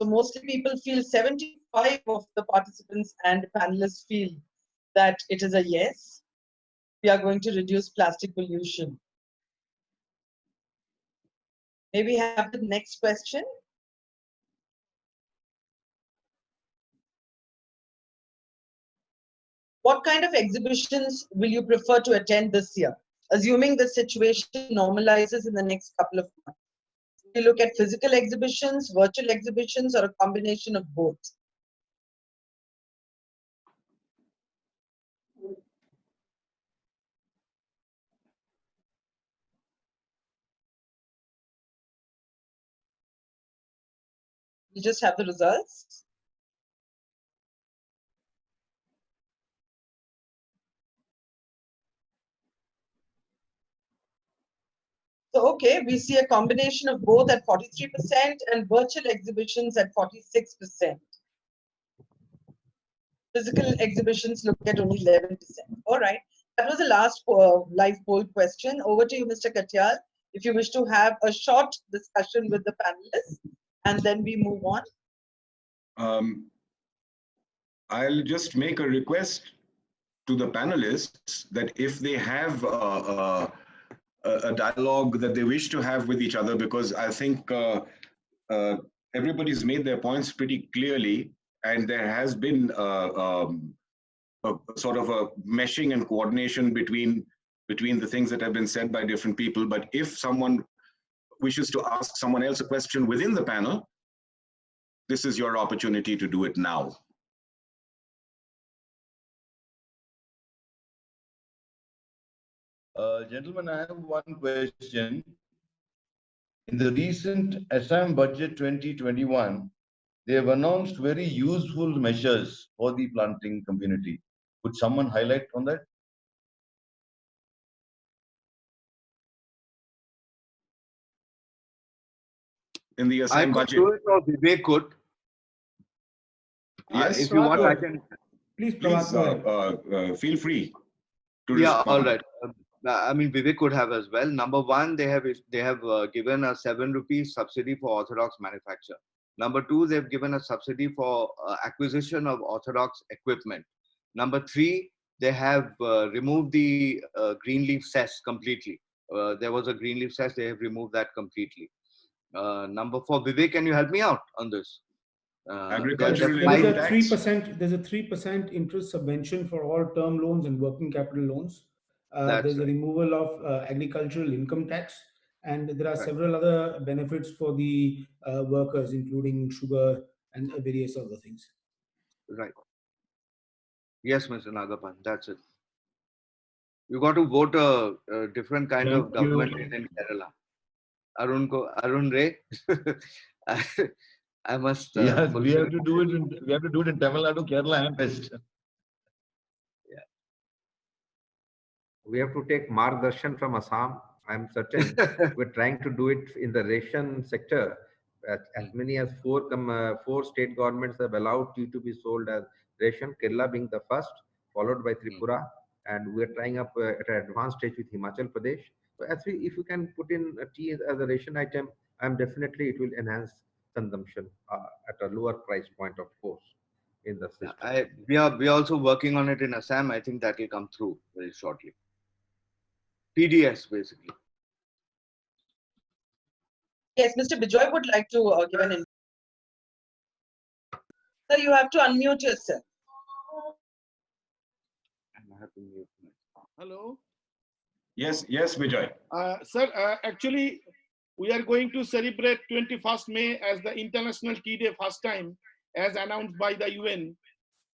So mostly people feel 75 of the participants and panelists feel that it is a yes. We are going to reduce plastic pollution. May we have the next question? What kind of exhibitions will you prefer to attend this year, assuming the situation normalizes in the next couple of months? Will you look at physical exhibitions, virtual exhibitions, or a combination of both? You just have the results. So, okay, we see a combination of both at 43% and virtual exhibitions at 46%. Physical exhibitions look at only 11%. All right, that was the last live poll question. Over to you, Mr. Katyal, if you wish to have a short discussion with the panelists, and then we move on. I'll just make a request to the panelists that if they have a dialogue that they wish to have with each other, because I think everybody's made their points pretty clearly, and there has been a sort of a meshing and coordination between the things that have been said by different people. But if someone wishes to ask someone else a question within the panel, this is your opportunity to do it now. Gentlemen, I have one question. In the recent Assam Budget 2021, they have announced very useful measures for the planting community. Could someone highlight on that? In the Assam budget. I could do it, or Vivek could. Yes, if you want, I can. Please, feel free to Yeah, respond. all right. I mean, Vivek could have as well. Number one, they have given a 7 rupees subsidy for orthodox manufacture. Number two, they've given a subsidy for acquisition of orthodox equipment. Number three, they have removed the green leaf cess completely. There was a green leaf cess, they have removed that completely. Number four, Vivek, can you help me out on this? Agricultural there's a 3%. There's a 3% interest subvention for all term loans and working capital loans. There's a removal of agricultural income tax, and there are several other benefits for the workers, including sugar and various other things. Right. Yes, Mr. Nagapan, that's it. You got to vote a different kind of government in Kerala. Arun Ray. I must. Yes, we have to do it. We have to do it in Tamil Nadu, Kerala, and West. Yeah. We have to take Margdarshan from Assam. I'm certain we're trying to do it in the ration sector. As many as four state governments have allowed tea to be sold as ration. Kerala being the first, followed by Tripura, and we're trying up at an advanced stage with Himachal Pradesh. So if you can put in tea as a ration item, it will enhance consumption at a lower price point, of course, in the system. We are also working on it in Assam. I think that will come through very shortly. PDS, basically. Yes, Mr. Bijoy would like to give an input. Sir, you have to unmute yourself. I have to mute myself. Hello. Yes, yes, Vijay. Sir, actually, we are going to celebrate 21st May as the International Tea Day first time, as announced by the UN.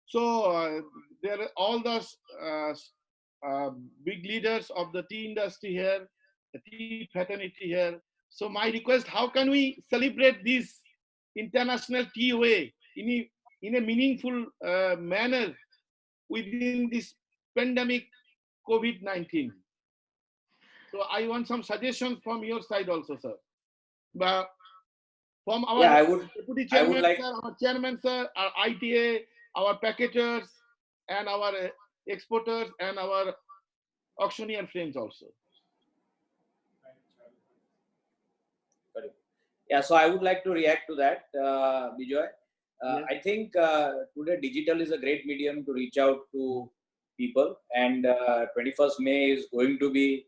So there are all the big leaders of the tea industry here, the tea fraternity here. So my request, how can we celebrate this International Tea Way in a meaningful manner within this pandemic COVID-19? So I want some suggestions from your side also, sir. But from our Yeah, deputy I would chairman, like. sir, our chairman, sir, our ITA, our packagers, and our exporters, and our auctioneer friends also. Yeah, so I would like to react to that, Bijoy. Yes. I think today digital is a great medium to reach out to people, and 21st May is going to be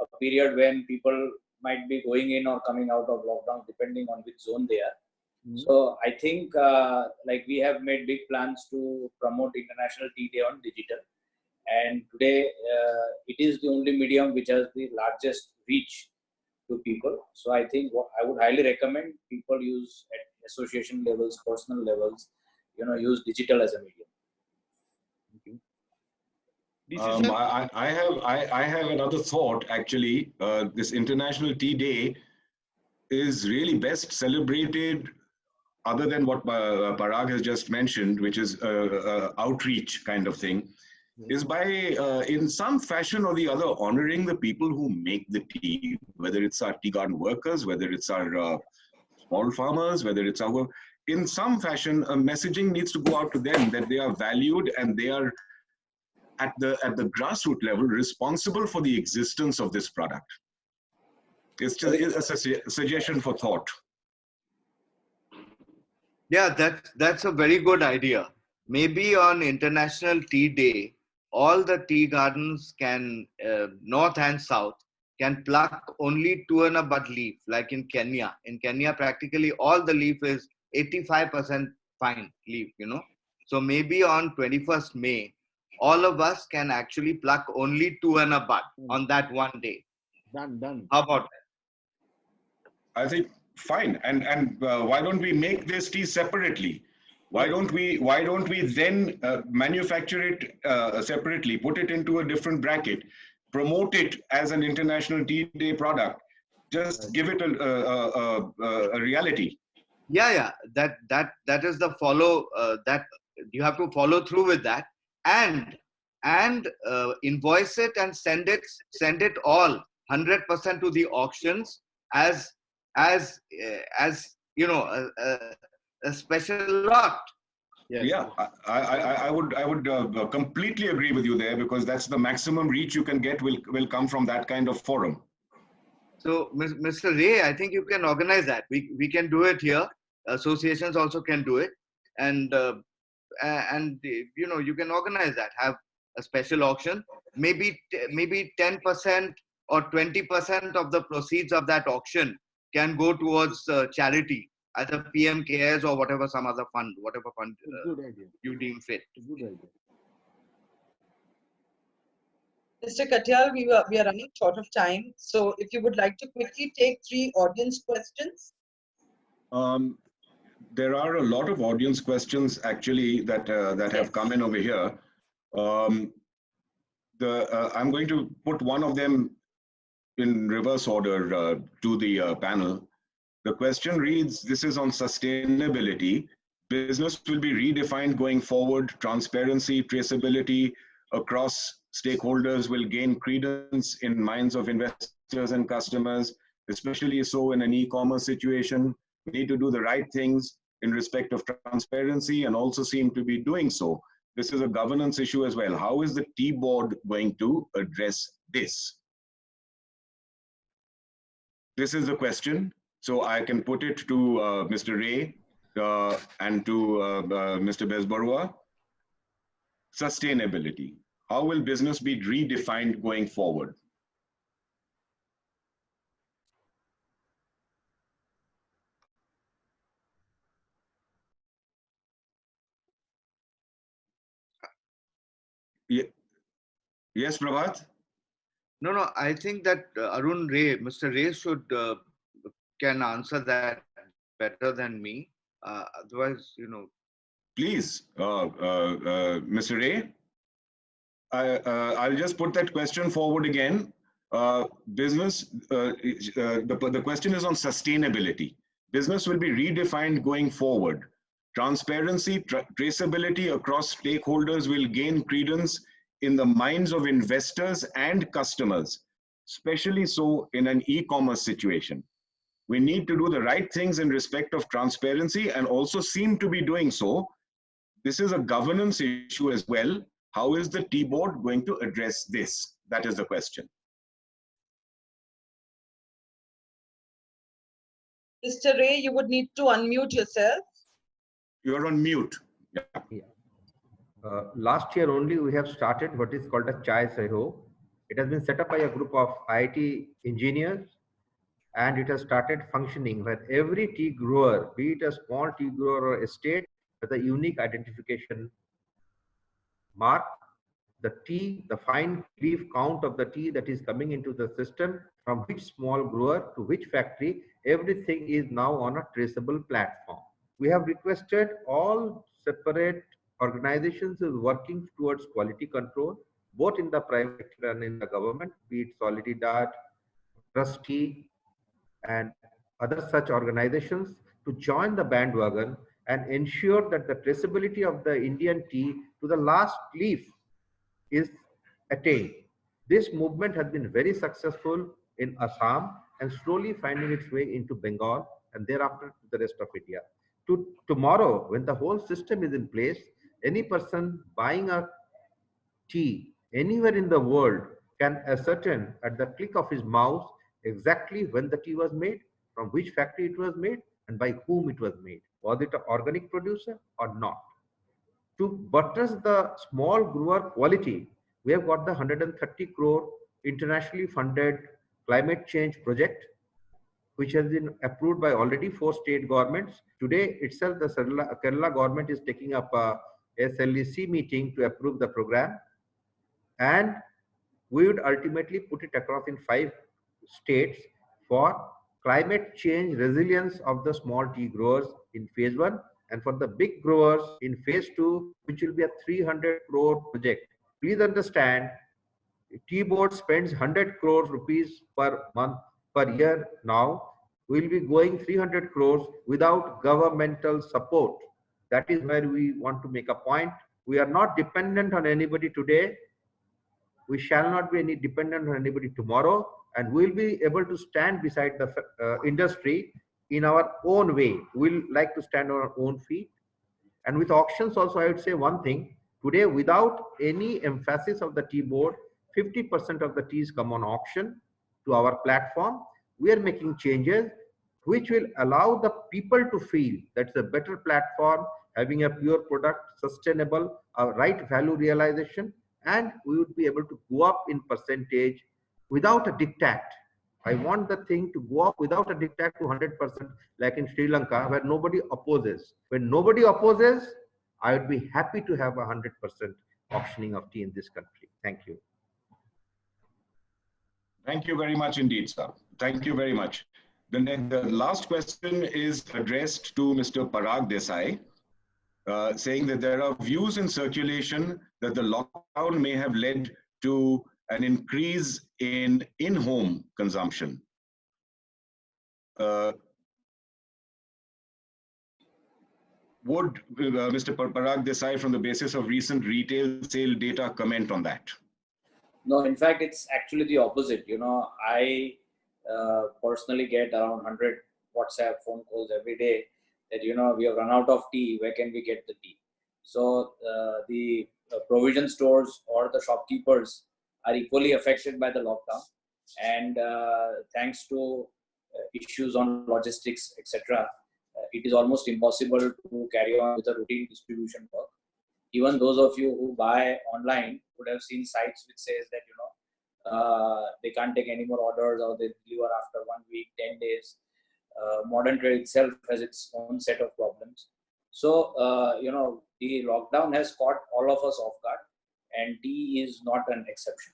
a period when people might be going in or coming out of lockdown, depending on which zone they are. So I think like we have made big plans to promote International Tea Day on digital, and today it is the only medium which has the largest reach to people. So I think I would highly recommend people use at association levels, personal levels, use digital as a medium. I have another thought actually. This International Tea Day is really best celebrated, other than what Parag has just mentioned, which is outreach kind of thing, is by in some fashion or the other honoring the people who make the tea, whether it's our tea garden workers, whether it's our small farmers, whether it's our, in some fashion, a messaging needs to go out to them that they are valued and they are at the grassroots level responsible for the existence of this product. It's just a suggestion for thought. Yeah, that's a very good idea. Maybe on International Tea Day, all the tea gardens can, north and south, can pluck only 2 and a bud leaf, like in Kenya. In Kenya, practically all the leaf is 85% fine leaf, So maybe on 21st May, all of us can actually pluck only 2 and a bud on that one day. Done. How about that? I think fine. And why don't we make this tea separately? Why don't we then manufacture it separately, put it into a different bracket, promote it as an International Tea Day product, just give it a reality. Yeah, that is the follow, that you have to follow through with that, and invoice it and send it all 100% to the auctions as a special lot. Yes. Yeah, I would completely agree with you there, because that's the maximum reach you can get will come from that kind of forum. So, Mr. Ray, I think you can organize that. We can do it here. Associations also can do it, and you can organize that. Have a special auction. Maybe 10% or 20% of the proceeds of that auction can go towards charity, either PM Cares or whatever, some other fund, whatever fund you deem fit. Good idea. Mr. Katyal, we are running short of time. So if you would like to quickly take 3 audience questions. There are a lot of audience questions actually that have come in over here. I'm going to put one of them in reverse order to the panel. The question reads, this is on sustainability. Business will be redefined going forward. Transparency, traceability across stakeholders will gain credence in minds of investors and customers, especially so in an e-commerce situation. We need to do the right things in respect of transparency and also seem to be doing so. This is a governance issue as well. How is the Tea Board going to address this? This is the question. So I can put it to Mr. Ray and to Mr. Besbarua. Sustainability. How will business be redefined going forward? Yeah. Yes, Prabhat? No, I think that Arun Ray, Mr. Ray should can answer that better than me. Otherwise, Please, Mr. Ray, I'll just put that question forward again. The question is on sustainability. Business will be redefined going forward. Transparency, traceability across stakeholders will gain credence in the minds of investors and customers, especially so in an e-commerce situation. We need to do the right things in respect of transparency and also seem to be doing so. This is a governance issue as well. How is the T-board going to address this? That is the question. Mr. Ray, you would need to unmute yourself. You're on mute. Yeah. Last year only we have started what is called a Chai Saho. It has been set up by a group of IIT engineers, and it has started functioning where every tea grower, be it a small tea grower or estate, has a unique identification mark. The tea, the fine leaf count of the tea that is coming into the system, from which small grower to which factory, everything is now on a traceable platform. We have requested all separate organizations who are working towards quality control, both in the private sector and in the government, be it Solidaridad, Trustee, and other such organizations, to join the bandwagon and ensure that the traceability of the Indian tea to the last leaf is attained. This movement has been very successful in Assam and slowly finding its way into Bengal and thereafter to the rest of India. Tomorrow, when the whole system is in place, any person buying a tea anywhere in the world can ascertain at the click of his mouse exactly when the tea was made, from which factory it was made, and by whom it was made. Was it an organic producer or not? To buttress the small grower quality, we have got the 130 crore internationally funded climate change project, which has been approved by already 4 state governments. Today itself, the Kerala government is taking up a SLEC meeting to approve the program, and we would ultimately put it across in 5 states for climate change resilience of the small tea growers in phase 1, and for the big growers in phase 2, which will be a 300 crore project. Please understand, T-board spends 100 crore rupees per month, per year now. We will be going 300 crores without governmental support. That is where we want to make a point. We are not dependent on anybody today. We shall not be any dependent on anybody tomorrow, and we'll be able to stand beside the industry in our own way. We'll like to stand on our own feet. And with auctions also, I would say one thing. Today, without any emphasis of the tea board, 50% of the teas come on auction to our platform. We are making changes which will allow the people to feel that's a better platform, having a pure product, sustainable, a right value realization, and we would be able to go up in percentage without a diktat. I want the thing to go up without a diktat to 100%, like in Sri Lanka, where nobody opposes. When nobody opposes, I would be happy to have 100% auctioning of tea in this country. Thank you. Thank you very much indeed, sir. Thank you very much. The last question is addressed to Mr. Parag Desai, saying that there are views in circulation that the lockdown may have led to an increase in in-home consumption. Would Mr. Parag Desai, from the basis of recent retail sale data, comment on that? No, in fact, it's actually the opposite. I personally get around 100 WhatsApp phone calls every day that, we have run out of tea, where can we get the tea? So the provision stores or the shopkeepers are equally affected by the lockdown. And thanks to issues on logistics, etc., it is almost impossible to carry on with a routine distribution work. Even those of you who buy online would have seen sites which says that, they can't take any more orders, or they deliver after 1 week, 10 days. Modern trade itself has its own set of problems. So, the lockdown has caught all of us off guard, and tea is not an exception.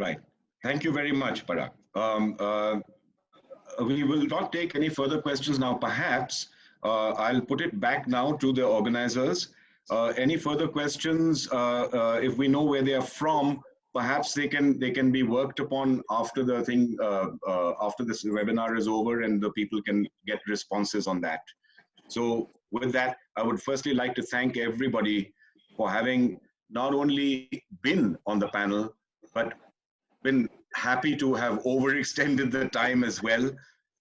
Right. Thank you very much, Parag. We will not take any further questions now. Perhaps I'll put it back now to the organizers. Any further questions? If we know where they are from, perhaps they can be worked upon after the thing, after this webinar is over, and the people can get responses on that. So with that, I would firstly like to thank everybody for having not only been on the panel, but been happy to have overextended the time as well.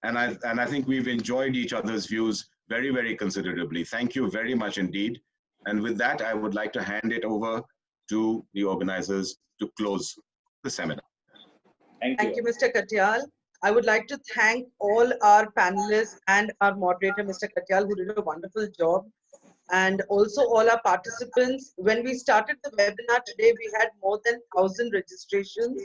And I think we've enjoyed each other's views very, very considerably. Thank you very much indeed. And with that, I would like to hand it over to the organizers to close the seminar. Thank you, Mr. Katyal. I would like to thank all our panelists and our moderator, Mr. Katyal, who did a wonderful job. And also all our participants. When we started the webinar today, we had more than 1,000 registrations.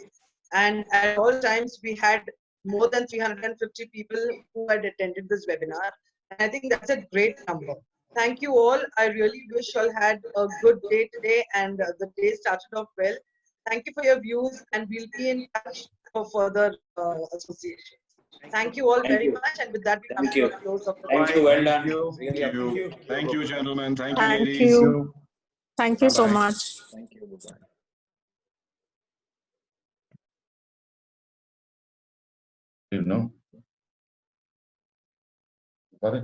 And at all times, we had more than 350 people who had attended this webinar. And I think that's a great number. Thank you all. I really wish you all had a good day today and the day started off well. Thank you for your views, and we'll be in touch for further association. Thank you all very much. And with that, we come to a close of the Thank you. Well done. Thank you. Thank you, gentlemen. Thank you, Thank ladies. you. Thank you so Bye-bye. much. Thank you. Goodbye. You know. Got it?